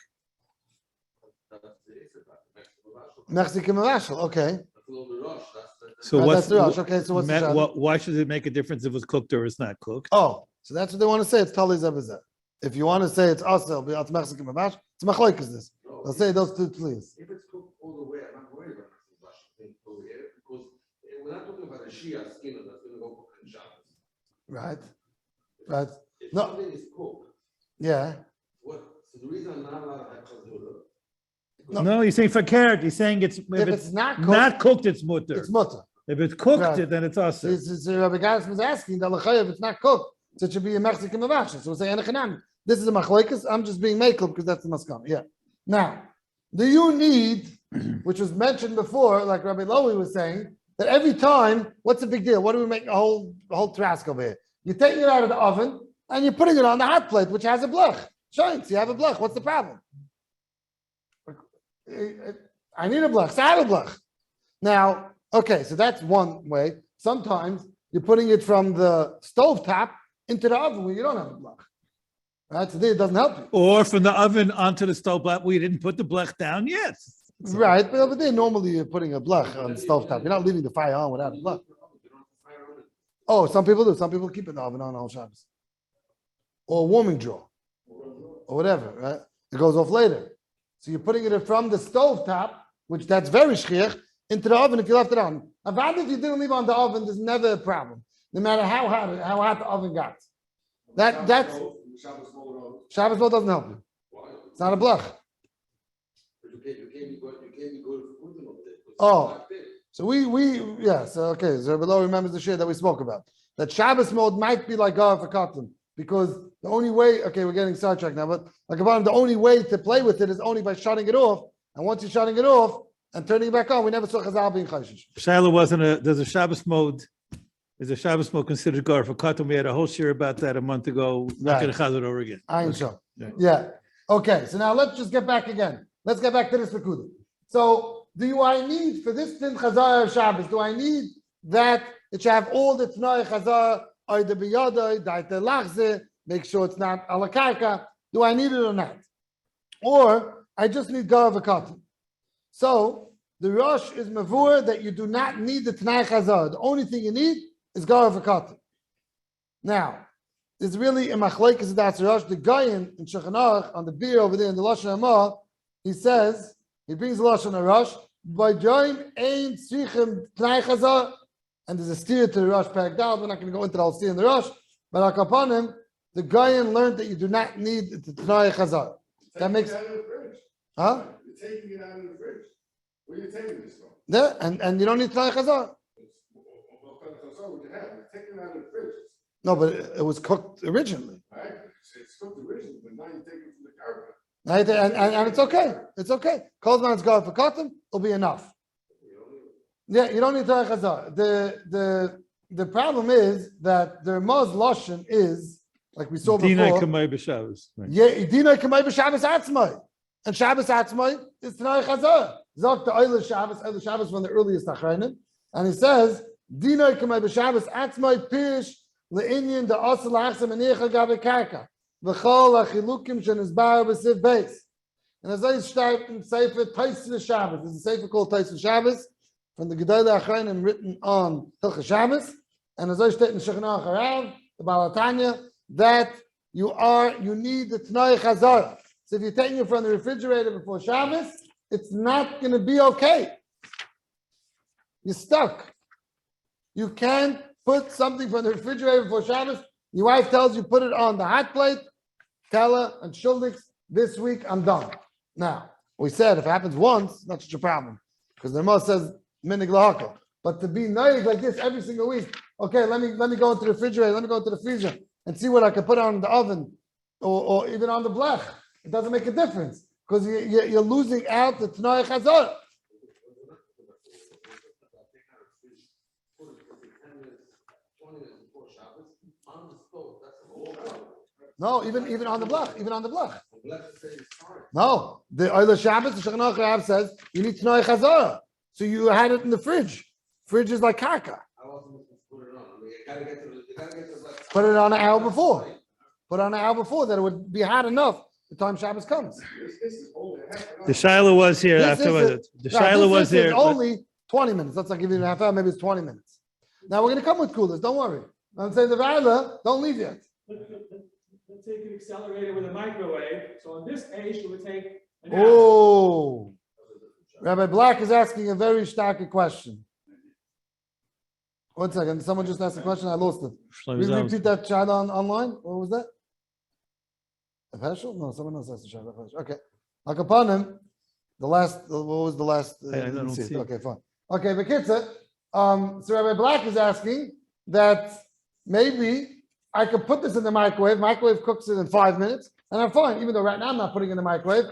Mexican Mavashal, okay. So That's the rush. Okay, so what's the shot? Why should it make a difference if it's cooked or it's not cooked? Oh, so that's what they want to say. It's Tali Zebazeh. If you want to say it's Asel, but it's Mexican Mavash, it's Machlokes this. They'll say those two, please. If it's cooked all the way, I'm not worried about Mexican over here because we're not talking about a Shia skin that's going to go cook in Shabbos. Right. If No. something is cooked, Yeah. so the reason I'm not allowed to have chazura. No, you're saying for carrot. You're saying if it's not cooked, it's mutter. it's mutter. If it's cooked, Right. then it's us. So Rabbi Gaddis was asking that if it's not cooked, so it should be a Mexican Mavash. So we're saying Enochanami. This is a machlokes. I'm just being makel because that's the maskam. Yeah. Now, do you need, which was mentioned before, like Rabbi Lowy was saying, that every time, what's the big deal? What do we make a whole trask over here? You're taking it out of the oven and you're putting it on the hot plate, which has a blech. Shoins, you have a blech. What's the problem? I need a blech. So I have a blech. Now, okay, so that's one way. Sometimes you're putting it from the stove top into the oven where you don't have a blech. Right? So there it doesn't help you. Or from the oven onto the stove, but we didn't put the blech down yet. So- Right, but over there, normally you're putting a blech on the stovetop. You're not leaving the fire on without a blech. Oh, some people do. Some people keep it in the oven on all Shabbos. Or a warming drawer. Or whatever, right? It goes off later. So you're putting it from the stovetop, which that's very shchiach, into the oven if you left it on. About if you didn't leave it on the oven, there's never a problem. No matter how hot the oven got. That's Shabbos mode doesn't help you. It's not a blech. Oh, so so below remembers the share that we spoke about. That Shabbos mode might be like Gar for cotton, because the only way, we're getting sidetracked now, but like about the only way to play with it is only by shutting it off. And once you're shutting it off and turning it back on, we never saw Chazal being chayshish. Shiloh there's a Shabbos mode. Is a Shabbos mode considered gar for cotton? We had a whole share about that a month ago. Not going to chaz it over again. I'm sure. Yeah. Okay, so now let's just get back again. Let's get back to this Nakuda. So, do I need, for this Tin Chazara of Shabbos, do I need that it should have all the Tnai Chazara, or the Biyadai, Daite Lachze, make sure it's not ala karka? Do I need it or not? Or, I just need Gar V'Katan. So, the Rosh is Mavur that you do not need the Tnai Chazara. The only thing you need is Gar V'Katan. Now, there's really a machlekes that's Rosh. The Gayin in Shulchan Aruch on the beer over there in the Lashon Hama, he says, he brings the Lashon Rosh, by join ein tzrichem tnai chazar, and there's a steer to the Rosh Perek Dal. We're not going to go into the whole steer in the Rosh, but upon him, the Gayin learned that you do not need the tnai chazar. That makes huh? You're taking it out of the fridge. Where are you taking this from? Yeah, and you don't need tnai chazar. What kind of chazar would you have? You're taking it out of the fridge. No, but it was cooked originally. Right? It's cooked originally, but now you take it from the carpet. Right? And it's okay. It's okay. Kozman's Gar for cotton will be enough. Yeah, you don't need tnai chazar. The problem is that the Ramaz Lashon is, like we saw Dina before, kamei b'Shabbos. yeah, Dina kamei b'Shabbos atzmai. And Shabbos atzmai is Tnai Chazar. Zok the Eile Shabbos from the earliest Achrayim. And he says, Dina kamei b'Shabbos atzmai pish le'inyin the asel hachsem anicha gabe karka. V'chol achilukim shenizbar b'siv beis. And as I start in Sefer Taisva Shabbos, there's a Sefer called Taisva Shabbos from the Gedolei Achrayim written on Hilchos Shabbos. And as I state in Shulchan Aruch HaRav, the Baal HaTanya, that you need the Tnai Chazara. So if you're taking it from the refrigerator before Shabbos, it's not going to be okay. You're stuck. You can't put something from the refrigerator before Shabbos. Your wife tells you put it on the hot plate. Tell her and shulniks, this week I'm done. Now, we said if it happens once, not such a problem. Because the Rama says minig lahakol. But to be noig like this every single week, okay, let me go into the refrigerator, let me go into the freezer and see what I can put on the oven or even on the blech. It doesn't make a difference because you're losing out the Tnai Chazar. No, even on the blech, No, the Oila Shabbos, the Shulchan Aruch HaRav says you need Tnai Chazara. So you had it in the fridge. Fridge is like karka. Put it on an hour before. Put it on an hour before that it would be hot enough the time Shabbos comes. The Shiloh was here afterwards. The Shiloh was there. Only 20 minutes. Let's not give you a half hour. Maybe it's 20 minutes. Now we're going to come with coolers. Don't worry. I'm saying the Vayla, don't leave yet. Let's take an accelerator with a microwave. So on this age, it would take an hour. Oh. Rabbi Black is asking a very stark question. 1 second. Someone just asked a question. I lost it. Will you repeat that chat online? What was that? A Heschel? No, someone else asked the chat. Okay. Like upon him, what was the last? I don't see it. Okay, fine. Okay, Bekitza. So Rabbi Black is asking that maybe I could put this in the microwave. Microwave cooks it in 5 minutes, and I'm fine. Even though right now I'm not putting it in the microwave.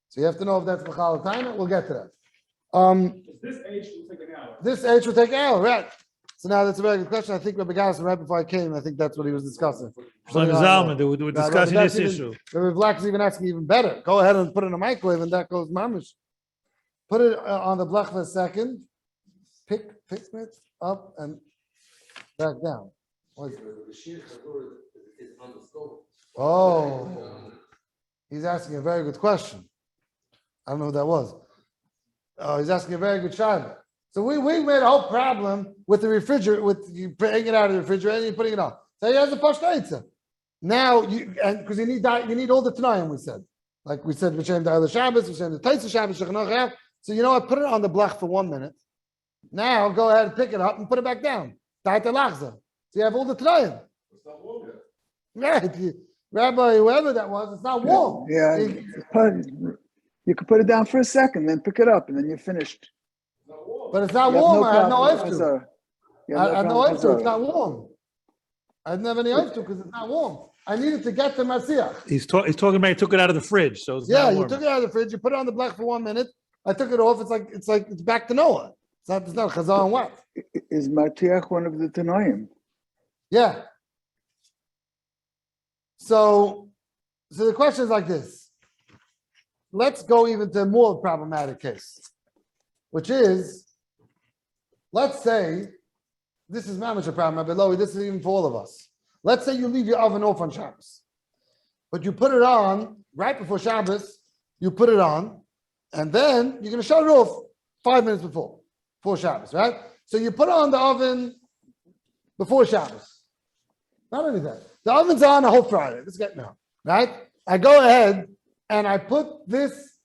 So you have to know if that's B'chal Taina. We'll get to that. This age will take an hour. This age will take an hour, right? So now that's a very good question. I think Rabbi Gasson, right before I came, I think that's what he was discussing. Zalman, they were discussing this issue. Rabbi Black is even asking even better. Go ahead and put it in a microwave, and that goes mamish. Put it on the blech for a second. Pick it up and back down. The sheer chazor is on the stove. Oh, he's asking a very good question. I don't know who that was. Oh, he's asking a very good shayla. So we made a whole problem with the refrigerator, with you taking it out of the refrigerator and you're putting it on. So he has a pashtaitza. Now because you need all the Tanaim, we said. Like we said, V'shem Da'al Shabbos, V'shem the Taisa Shabbos, Shechanach Rav. So you know what? Put it on the blach for 1 minute. Now go ahead and pick it up and put it back down. Ta'at lachza. So you have all the Tanaim. It's not warm yet. Right. Rabbi, whoever that was, it's not warm. Yeah, you could put it down for a second, then pick it up, and then you're finished. It's not warm. But it's not You have warm. no I have no problem oif with to. Chazara. You I have have no problem oif with to. It's Chazara. not warm. I didn't have any oif to because it's not warm. I needed to get to Masiach. He's talking about he took it out of the fridge, so it's Yeah, not you warm. took it out of the fridge. You put it on the blech for 1 minute. I took it off. It's back to Noah. It's not chazar and what? Is Matiach one of the Tanoim? Yeah. So the question is like this. Let's go even to a more problematic case, which is, let's say, this is not much a problem, Rabbi Lowy, this is even for all of us. Let's say you leave your oven off on Shabbos, but you put it on right before Shabbos, you put it on, and then you're going to shut it off 5 minutes before Shabbos, right? So you put it on the oven before Shabbos. Not only that, the oven's on a whole Friday. Let's get now, right? I go ahead and I put this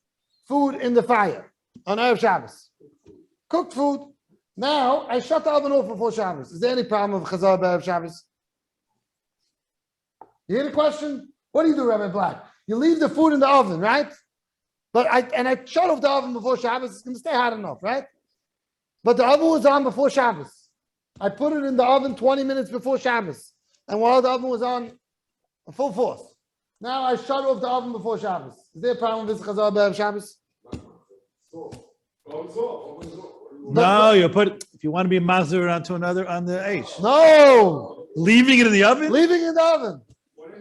food in the fire on EREV Shabbos. Cooked food. Now I shut the oven off before Shabbos. Is there any problem with CHAZARA by EREV Shabbos? You hear the question? What do you do, Rabbi Black? You leave the food in the oven, right? But I shut off the oven before Shabbos. It's going to stay hot enough, right? But the oven was on before Shabbos. I put it in the oven 20 minutes before Shabbos. And while the oven was on full force. Now I shut off the oven before Shabbos. Is there a problem with this CHAZARA by EREV Shabbos? No, you put if you want to be mazur onto another on the Aish. No! Leaving it in the oven? Leaving it in the oven.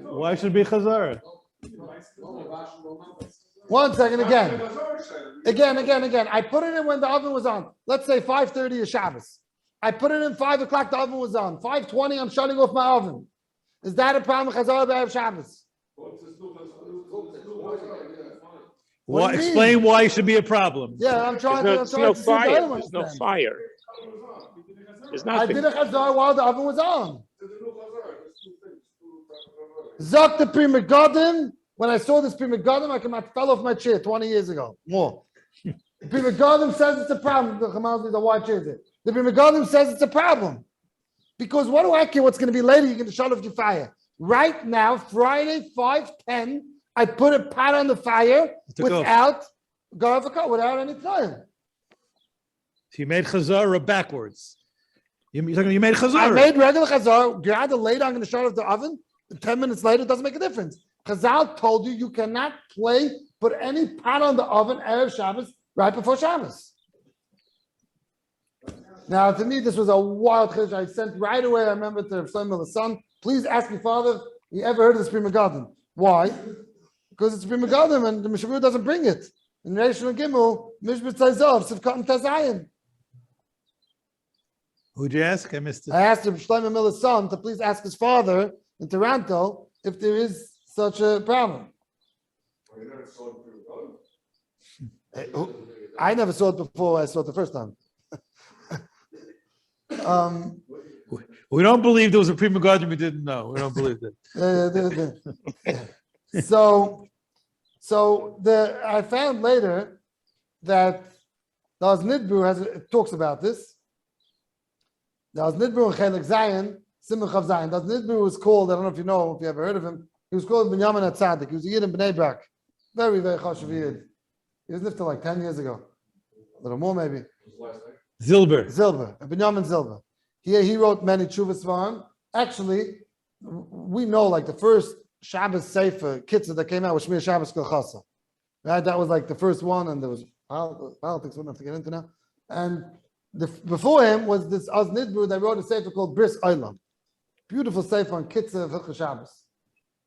Why should it be chazara? 1 second again. Again. I put it in when the oven was on. Let's say 5:30 is Shabbos. I put it in 5 o'clock, the oven was on. 5:20, I'm shutting off my oven. Is that a problem with CHAZARA by EREV Shabbos? What do you mean? Explain why it should be a problem. Yeah, I'm trying to There's see no if the other fire. one There's no understands. fire. There's I nothing. did a CHAZARA while the oven was on. Zok the Pri Megadim. When I saw this Pri Megadim, I fell off my chair 20 years ago. More. The Pri Megadim says it's a problem. The Chamal, the white chair there. The Pri Megadim says it's a problem. Because what do I care what's going to be later? You're going to shut off your fire. Right now, Friday, 5:10, I put a pot on the fire without any time. So you made chazara backwards. You made chazara. I made regular chazar. Grab the later, I'm going to shut off the oven. 10 minutes later, it doesn't make a difference. Chazal told you cannot put any pot on the oven EREV Shabbos right before Shabbos. Now, to me, this was a wild chiddush. I sent right away, I remember, to Shlomo the son, please ask your father, you ever heard of this Pri Megadim? Why? Because it's Pri Megadim and the Mishabur doesn't bring it. In Reish and Gimel, Mishbet Tzayzov, Sivkat and Tazayin. Who'd you ask? I missed it. I asked him, Shlomo Miller's son, to please ask his father in Toronto if there is such a problem. I never saw it before I saw it the first time. We don't believe there was a Pri Megadim we didn't know. We don't believe that. I found later that the Nidbru talks about this. The Nidbru and Chelik Zayin, Simcha of Zayin. The Nidbru was called, I don't know if you know, if you ever heard of him, he was called Binyamin HaTzadik. He was a Yid in Bnei Brak. Very, very chashuv Yid. He was nifter like 10 years ago. A little more maybe. Zilber. Binyamin Zilber. He wrote many tshuvas svarim. Actually, we know like the first Shabbos Sefer Kitzur that came out was Shmir Shabbos Kol Chasa. Right? That was like the first one, and there was politics we don't have to get into now. And before him was this Oz Nidbru that wrote a Sefer called Bris Olam. Beautiful Sefer on Kitzur of Hilchos Shabbos.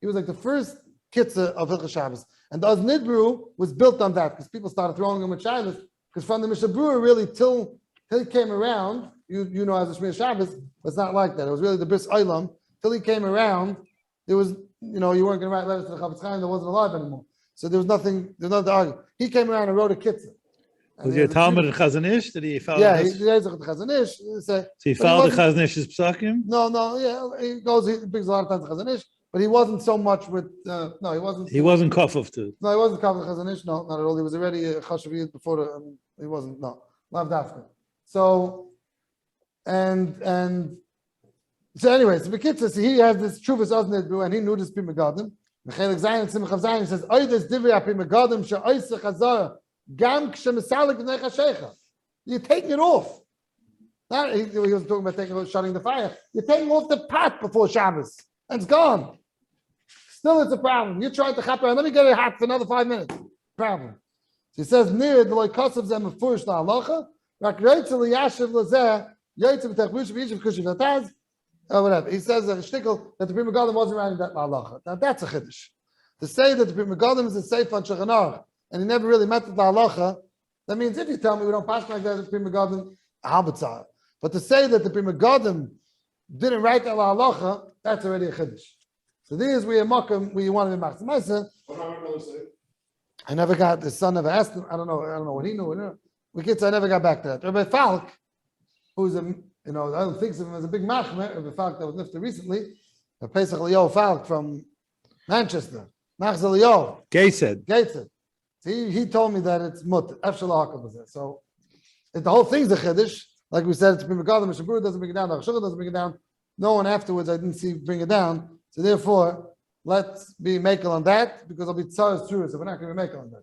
He was like the first Kitzur of Hilchos Shabbos. And the Oz Nidbru was built on that because people started throwing him with Shilas. Because from the Mishabur really till he came around, you know, as a Shmir Shabbos, but it's not like that. It was really the Bris Olam. Till he came around, there was you weren't going to write letters to the Chavetz Chaim that wasn't alive anymore. So there was nothing to argue. He came around and wrote a kitzur. Was he a Talmud in Chazon Ish? Did he follow? Yeah, this? he did the Chazon Ish. So he followed the Chazon Ish's psakim? No, yeah, he brings a lot of times the Chazon Ish, but he wasn't so much with, no, he wasn't. He wasn't kofuf to. No, he wasn't Kavach Chazon Ish, no, not at all. He was already a Chashaviyat before, he wasn't, no, Lav Dafka. So, and so anyway, so Bekitza, so he has this Chuvas Ozned, and he knew this Pri Megadim. Mechelik Zayin, Simcha Zayin says, Oides Divya Pri Megadim, She'oise Chazara, Gam K'shemesalik B'nei Chashecha. You're taking it off. Not, he was talking about shutting the fire. You're taking off the pot before Shabbos, and it's gone. Still, it's a problem. You tried to chap around. Let me get it hot for another 5 minutes. Problem. So he says, near the like kosav zem of furish la halacha, rak reitzel yashiv lazeh, yaitzel b'techbush b'yishiv kushiv lataz, whatever. He says a shtickle that the Pri Megadim wasn't writing that la halacha. Now that's a chiddush. To say that the Pri Megadim is a seif on Shulchan Aruch, and he never really met the la halacha, that means if you tell me we don't pass like that, the Pri Megadim, habitzah. But to say that the Pri Megadim didn't write that la halacha, that's already a chiddush. So these we makom we want to be machzor. I never got the son never asked him. I don't know what he knew. We kids, I never got back to that. Rabbi Falk, who's I don't think of him as a big machmer. Rabbi Falk that was lifted recently. Pesach Leo Falk from Manchester. Machzor Leo. Gateshead. He told me that it's mutter. Efshalah was there. So the whole thing's a chiddush. Like we said, it's Pri Megadim. Shabur doesn't bring it down. The Shulchan doesn't bring it down. No one afterwards I didn't see bring it down. So therefore, let's be makel on that because it'll be tzaras true. So we're not going to be makel on that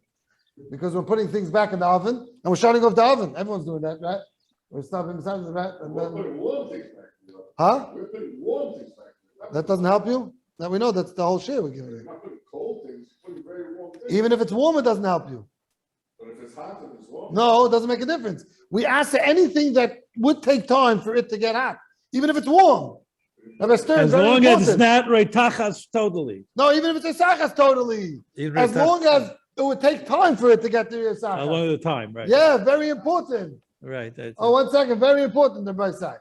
because we're putting things back in the oven and we're shutting off the oven. Everyone's doing that, right? We're stopping besides that, and We're then, putting warm things back. huh? We're putting warm things back. That doesn't help you. Now we know that's the whole share we're giving We're you. not putting cold things. We're putting very warm things. Even if it's warm, it doesn't help you. But if it's hot and it's warm. No, it doesn't make a difference. We ask for anything that would take time for it to get hot, even if it's warm. As long as it's not right tachas totally. No, even if it's a sachas totally. As long as it would take time for it to get to your sachas. How long of the time, right? Yeah, very important. Right. Oh, 1 second, very important, the right side.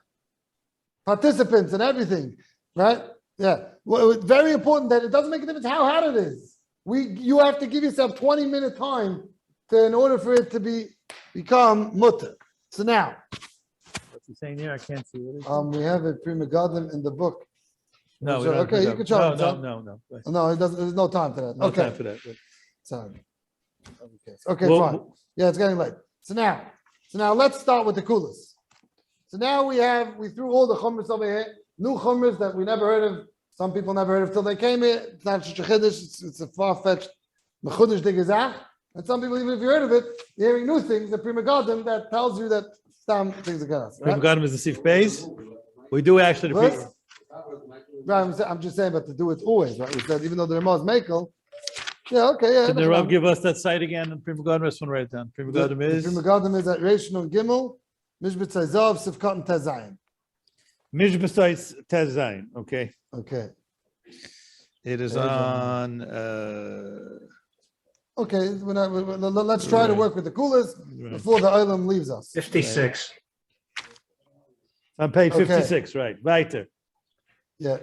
Participants and everything, right? Yeah. Well, it's very important that it doesn't make a difference how hot it is. You have to give yourself 20-minute time in order for it to become mutter. So now, What's he saying here? I can't see what we have a Pri Megadim in the book. No, So, okay, you can show it. No. No, it doesn't. There's no time for that. No Okay. time for that. Sorry. Okay, Well, fine. Yeah, it's getting late. So now let's start with the kulas. So now we threw all the chumras over here, new chumras that we never heard of. Some people never heard of till they came here. It's not such a chiddush. It's a far-fetched mechudesh de gezach. And some people, even if you heard of it, you're hearing new things. The Pri Megadim that tells you that some things are going Pri Megadim is the Sif Beis. We do actually. What? Right, I'm just saying, but to do it always, right? We said even though the Ramah is Mekel, yeah, okay, yeah. Can the Rav give us that site again? And Pri Megadim, just want to write it down. Pri Megadim is. Pri Megadim is at Reish Nun Gimel, Mishbet Zayzav, Sivkot and Tezayin. Mishbesais Tezayin. Okay. Okay. It is on. Okay, let's try to work with the coolers before the Olam leaves us. 56. On page Okay. 56, right. Weiter. Yeah,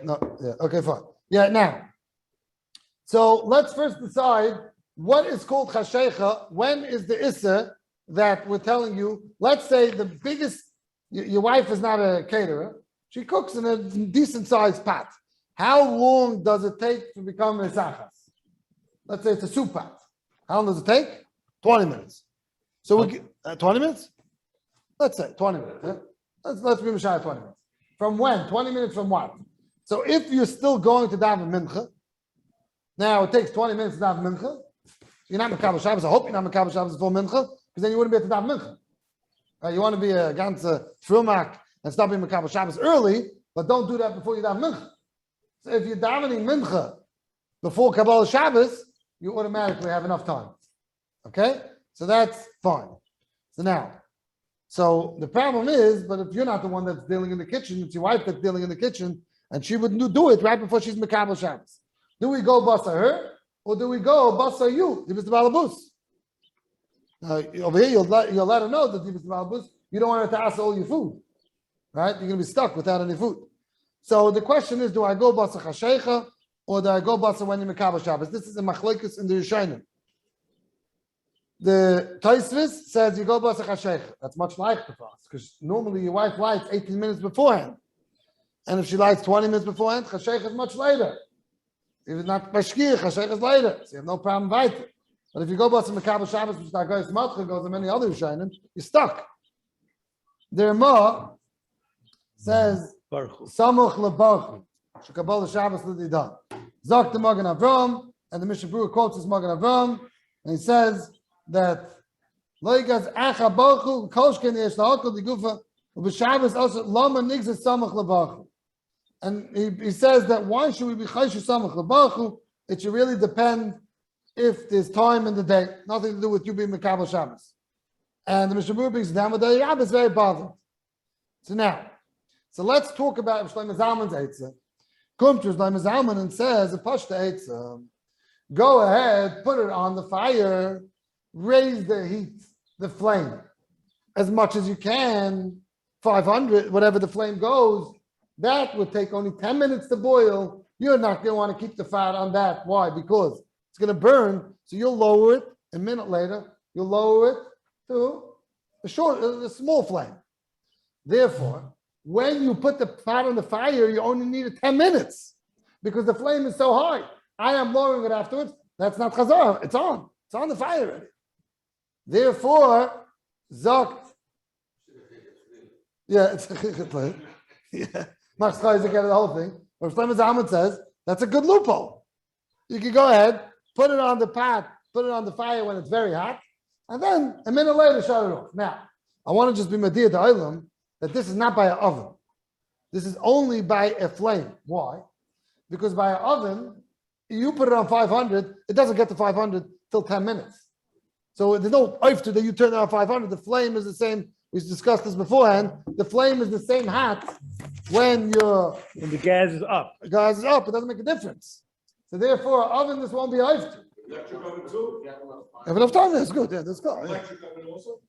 okay, fine. Yeah, now. So let's first decide what is called chashecha. When is the issa that we're telling you? Let's say the biggest, your wife is not a caterer. She cooks in a decent sized pot. How long does it take to become a sachas? Let's say it's a soup pot. How long does it take? 20 minutes. So 20 minutes? Let's say 20 minutes. Yeah? Let's be mishayah 20 minutes. From when? 20 minutes from what? So if you're still going to daven mincha, now it takes 20 minutes to daven mincha. You're not Makabel Shabbos. I hope you're not Makabel Shabbos before mincha, because then you wouldn't be able to daven mincha. You want to be a ganze Tfilmak and stop being Makabel Shabbos early, but don't do that before you daven mincha. So if you're davening mincha before Kabbalah Shabbos, you automatically have enough time. Okay? So that's fine. So the problem is, but if you're not the one that's dealing in the kitchen, it's your wife that's dealing in the kitchen, and she wouldn't do it right before she's Makabel Shabbos. Do we go basa her, or do we go basa you, Mr. Balabus? Over here, you'll let her know that Mr. Balabus, you don't want her to ask all your food, right? You're going to be stuck without any food. So the question is, do I go basa chashecha, or do I go basa when you Mekabel Shabbos? This is a machlokes in the Rishonim. The Tosfos says you go basa chashech. That's much like the fast, because normally your wife lights 18 minutes beforehand. And if she lights 20 minutes beforehand, chashech is much later. If it's not bashkir, chashech is later. So you have no problem with it. But if you go basa Mekabel Shabbos, which that goes matcha goes and many other Rishonim, you're stuck. The Rama says, Samuch leBaruch shekabel Shabbos l'didan. Zok the Magen Avram, and the Mishnah Berurah quotes his Magen Avram, and he says that Loigas Acha Baruch Koshken Yesh Lahakol Digufa uBeShabbos also Lama Nigzes Samuch leBaruch. And he says that why should we be Chayshu Samuch leBaruch? It should really depend if there's time in the day, nothing to do with you being Mekabel Shabbos. And the Mishnah Berurah brings it down, but the EREV is very bothered. So let's talk about Shlomo Zalman's Eitzah. Come to Shlomo Zalman and says, Pashta Eitzah, go ahead, put it on the fire, raise the heat, the flame, as much as you can, 500, whatever the flame goes. That would take only 10 minutes to boil. You're not going to want to keep the fat on that. Why? Because it's going to burn. So you'll lower it a minute later. You'll lower it to a small flame. Therefore, when you put the fat on the fire, you only need 10 minutes because the flame is so high. I am lowering it afterwards. That's not CHAZARA. It's on. It's on the fire already. Therefore, Zokt. Yeah, it's yeah. Max Chayzik get the whole thing. But Shlomo Zalman says that's a good loophole. You can go ahead, put it on the pot, put it on the fire when it's very hot, and then a minute later shut it off. Now, I want to just be Madir to Olam that this is not by an oven. This is only by a flame. Why? Because by an oven, you put it on 500, it doesn't get to 500 till 10 minutes. So there's no after that you turn it on 500. The flame is the same. We discussed this beforehand. The flame is the same hot when the gas is up. The gas is up. It doesn't make a difference. So therefore, oven this won't be after. Electric oven too? If enough time, that's good. Yeah, that's good. Yeah. Electric oven also?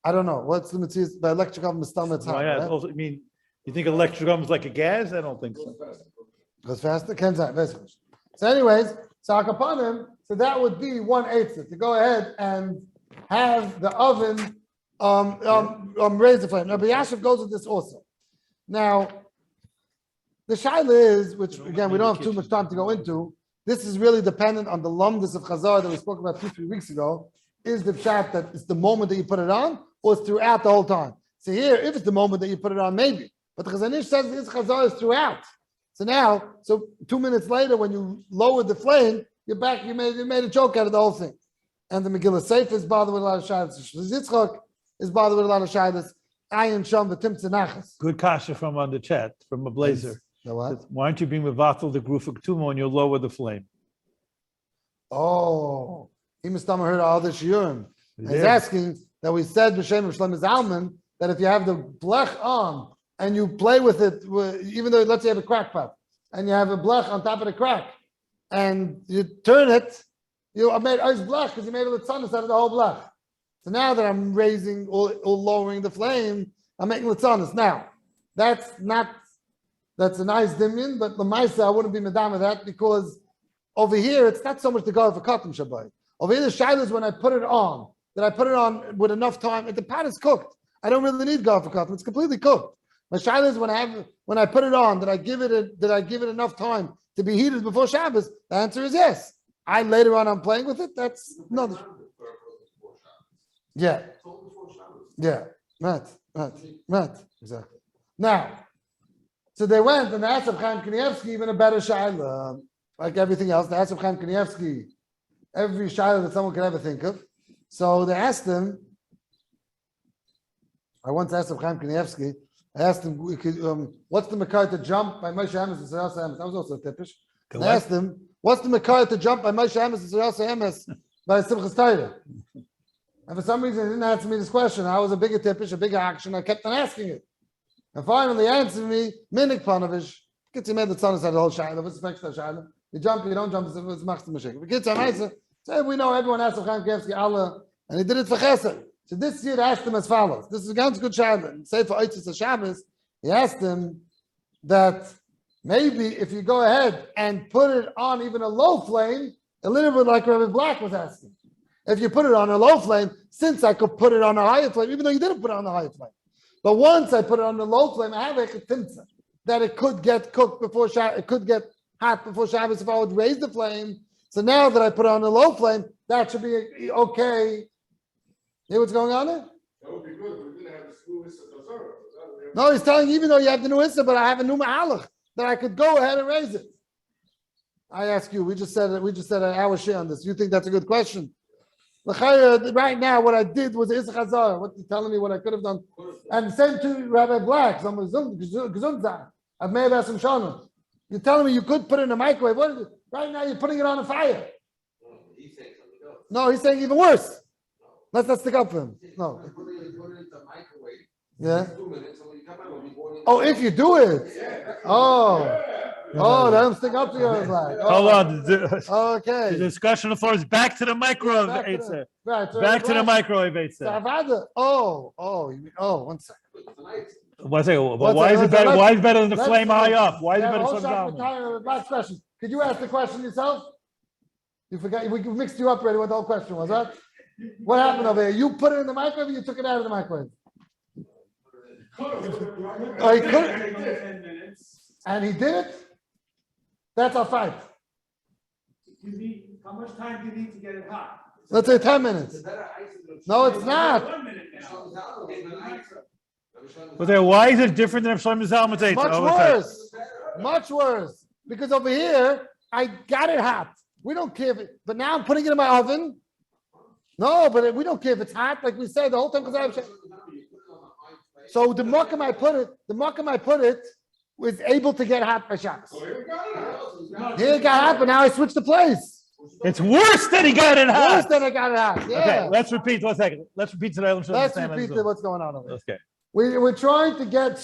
I don't know. What's the material? By electric oven, the stomach, it's hot. Why not? Right? Also, I mean, you think electric oven is like a gas? I don't think so. Goes faster. So anyways, so Akapanim, so that would be 1/8 to go ahead and have the oven raise the flame. Now, Yashiv goes with this also. Now, the shaila is, which again we don't have too much time to go into. This is really dependent on the Londinsky of CHAZARA that we spoke about 2-3 weeks ago. Is the chat that it's the moment that you put it on, or it's throughout the whole time? So here, if it's the moment that you put it on, maybe. But the Chazanish says this CHAZARA is throughout. So now, 2 minutes later, when you lowered the flame, you're back. You made a joke out of the whole thing. And the Megillah Sefer is bothered with a lot of shaylas. Yitzchak is bothered with a lot of shaylas. Ayin Sham v'Tim Tzanachas. Good kasha from on the chat, from a blazer. The what? Why aren't you being mevatel the gruf ktuma when you lower the flame? Oh, he must have heard all this shiurim. Yeah. He's asking that we said b'shem of Shlomo Zalman that if you have the blech on and you play with it, even though let's say you have a crack pot and you have a blech on top of the crack and you turn it, you made ice blech because you made a litzanis out of the whole blech. So now that I'm raising or lowering the flame, I'm making litzanis. Now, that's a nice dimion, but Lamaisa, I wouldn't be madam of that because over here, it's not so much the go for Katan Shabbat. Over here, the shaila is when I put it on, that I put it on with enough time. If the pot is cooked, I don't really need go for Katan. It's completely cooked. My shaila is when I put it on, did I give it enough time to be heated before Shabbos? The answer is yes. Later on, I'm playing with it. That's no. Yeah. Yeah. Right. Exactly. Now, so they went and they asked of Chaim Kanievsky even a better shaila, like everything else. They asked of Chaim Kanievsky every shaila that someone could ever think of. So they asked him. I once asked of Chaim Kanievsky. I asked him, "What's the makar to jump by Moshe Emes and Sarasa Emes?" That was also typish. I asked him, "What's the makar to jump by Moshe Emes and Sarasa Emes by Simchas Torah?" And for some reason, he didn't answer me this question. I was a bigger typish, a bigger action. I kept on asking it. And finally, he answered me, Minik Panovish. Gets made the son of the whole shaila. What's the next shaila? You jump, you don't jump, it's machs the mashik. But gets a so we know everyone asked Chaim Kanievsky Allah, and he did it for chesed. So this year, I asked him as follows. This is a ganz good shaila. Say for Eitzis Shabbos, he asked him that Maybe if you go ahead and put it on even a low flame, a little bit like Rabbi Black was asking. If you put it on a low flame, since I could put it on a higher flame, even though you didn't put it on the higher flame. But once I put it on the low flame, I have a timsa that it could get cooked before Shabbos, it could get hot before Shabbos if I would raise the flame. So now that I put it on the low flame, that should be okay. You know what's going on there? That would be good if we didn't have this new Issa CHAZARA. No, he's telling you, even though you have the new Issa, but I have a new Ma'alach that I could go ahead and raise it. I ask you, we just said an hour share on this. You think that's a good question? Right now, what I did was Issa CHAZARA. What you telling me what I could have done? And the same to Rabbi Black. I may have asked him Shana. You're telling me you could put it in a microwave. What is it? Right now, you're putting it on a fire. He's saying something else. No, he's saying even worse. Let's stick up for him. No. Put it in the microwave. Yeah. 2 minutes, so when you come out, it'll be boiling. Oh, if you do it. Oh. Oh, let him stick up to you, Black. Hold on. The Okay. discussion of the floor is back to the microwave. Back to the- Eitzah. Right. so Back to the Black- microwave. so Eitzah. I've had the- Oh, you mean- 1 second. Tonight, One second. Why One is second, it better? let's- Why is it better than the let's- flame high up? Why is it Yeah, better whole than shot down? for time, last question. Could you ask the question yourself? You forgot. We mixed you up already. What the whole question was, right? What happened over here? You put it in the microwave. Or you took it out of the microwave. Oh, he could. 10 minutes. And he did it. That's our fight. How much time do you need to get it hot? Let's say 10 minutes. it's better ice than No, it's not. 1 minute now. But then why is it different than if Shlomo Zalman takes? Much worse. Much worse. Because over here, I got it hot. We don't care if it, but now I'm putting it in my oven. No, but we don't care if it's hot, like we said the whole time. So the muckum I put it was able to get hot by Shabbos. Here it got hot, but now I switched the place. It's worse than he got it Worse hot. than I got it hot. Yeah. Okay, let's repeat 1 second. Let's repeat to the Let's repeat what's going on over there. Okay. We're trying to get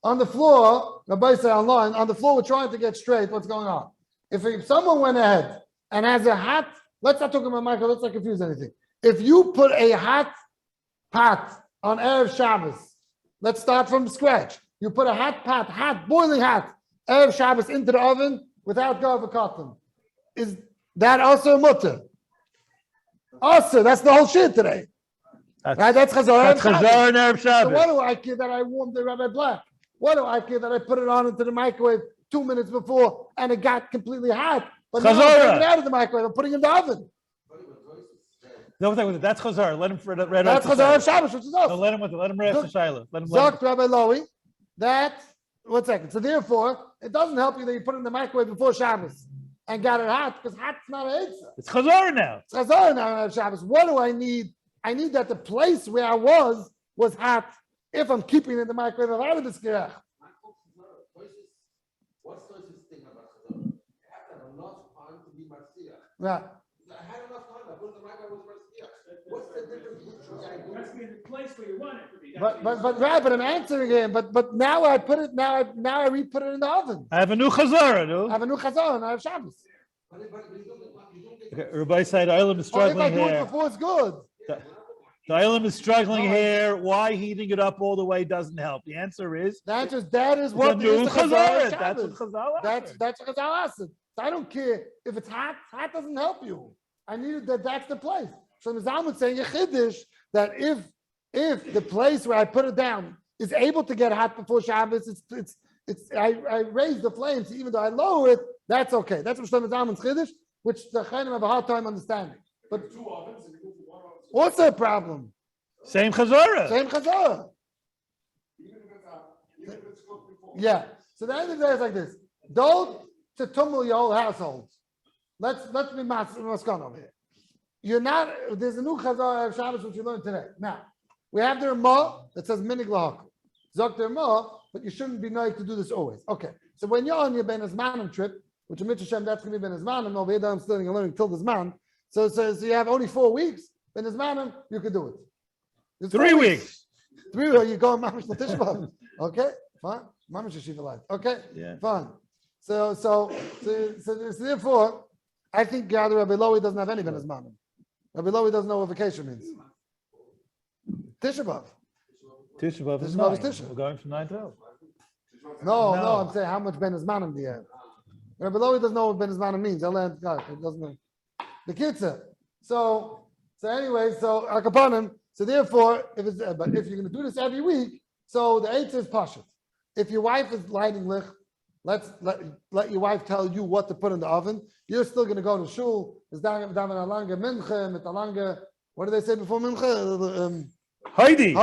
on the floor, Rabbi say online, on the floor, we're trying to get straight what's going on. If someone went ahead and has a hot, let's not talk about Michael, let's not confuse anything. If you put a hot pot on EREV Shabbos, let's start from scratch. You put a hot pot, boiling hot, EREV Shabbos into the oven without garva cotton. Is that also a mutter? Also, that's the whole shit today. Right? That's CHAZARA. That's CHAZARA and EREV So Shabbos. what do I care that I warmed the Rabbi Black? What do I care that I put it on into the microwave 2 minutes before and it got completely hot? But now I'm CHAZARA. taking it out of the microwave. I'm putting it in the oven. No, that's CHAZARA. Let him read That's out CHAZARA the of Shabbos, which is No, us. let him read the Shiloh. Let him. Zok Rabbi Lowy, that, 1 second. So therefore, it doesn't help you that you put it in the microwave before Shabbos and got it hot, because hot's not an answer. It's CHAZARA now. It's CHAZARA now on Shabbos. What do I need? I need that the place where I was hot if I'm keeping it in the microwave out of the skirach. What's the thing about CHAZARA? You have to have enough time to be Marcia. Right. I had enough time. I put the microwave with Marcia. What's the difference between I That's the place where you want it to be. But I'm answering him. But now I put it. Now I re-put it in the oven. I have a new CHAZARA, I no? have a new CHAZARA and I have Shabbos. But you don't get Okay, Rabbi said Eilim is Or if I struggling do it here. before, it's good. The Eilim is struggling here. Why heating it up all the way doesn't help? The answer is The answer is that is it's what a new is the CHAZARA. CHAZARA That's Shabbos. what CHAZARA. That's what CHAZARA said. So I don't care if it's hot. Hot doesn't help you. I need that. That's the place. So the Zalman saying a chiddush that if the place where I put it down is able to get hot before Shabbos, I raise the flames even though I lower it. That's okay. That's what Shlomo Zalman's chiddush, which the Chayim have a hard time understanding. But Two ovens and you move one oven. what's the problem? Same CHAZARA. Same CHAZARA. Even if it's cooked before. Yeah. So the end of the day is like this. Don't to tumble your whole household. Let's be maskan over here. You're not. There's a new CHAZARA of Shabbos which you learned today. Now we have the Ramah that says minig lahak. Zok the Ramah, but you shouldn't be knowing to do this always. Okay. So when you're on your Ben Azmanim trip, which in Mitzvah that's going to be Ben Azmanim over here, I'm still learning till this man. So you have only 4 weeks. Ben Azmanim, you can do it. It's 3 4 weeks. 3 weeks. You go in Mamish L'Tishba. Okay, fine. Mamish Yeshiva life. Okay, Yeah. fine. So therefore, I think Rabbi Lowy doesn't have any Ben Azmanim. Rabbi Lowy doesn't know what vacation means. Tisha B'Av. Tisha B'Av is Tisha B'Av is 9. Tisha. We're going from 9 to 12. No, No. I'm saying how much Ben Ismanim do you have? Rabbi Lowy doesn't know what Ben Ismanim means. I'll let it doesn't know. The kitzah. So anyway, so akapanim. So therefore, but if you're going to do this every week, so the eitzah is pashut. If your wife is lighting lich, let your wife tell you what to put in the oven. You're still going to go to shul. It's daven alanga mincha, mit alanga. What did they say before mincha? Heidi.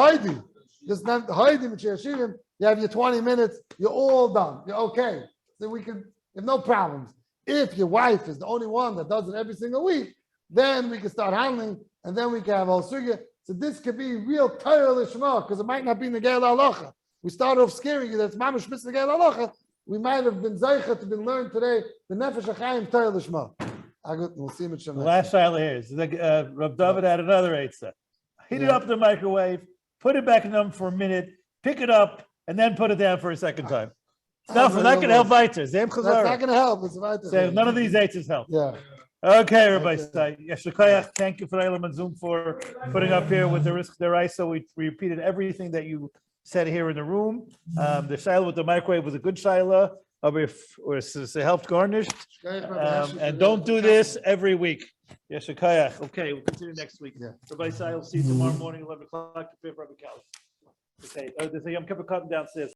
Just not Heidi mit shirim. You have your 20 minutes. You're all done. You're okay. So we can. You have no problems. If your wife is the only one that does it every single week, then we can start handling, and then we can have all sugya. So this could be real Torah lishma, because it might not be negel halacha. We started off scaring you that it's mamash mitzvah negel halacha. We might have been zeicha to been learned today the nefesh achayim Torah lishma. We'll see The last shaila here is Rav David had another eitzah. Heat it up in the microwave, put it back in the oven for a minute, pick it up, and then put it down for a second time. It's not going to help weiter. Zem That's not CHAZARA. going to help. It's right. So none of these eitzahs help. Yeah. Okay, everybody. Thank you for Eilam and Zoom for putting up here with the risk deraisa. We repeated everything that you said here in the room. The shaila with the microwave was a good shaila. It helped garnished. And don't do this every week. Yeshakayach. Okay, we'll continue next week. Yeah. Everybody, say, I'll see you tomorrow morning, 11 o'clock to prepare for Rabbi Kali. Okay, there's a Yom Kippur cutting downstairs.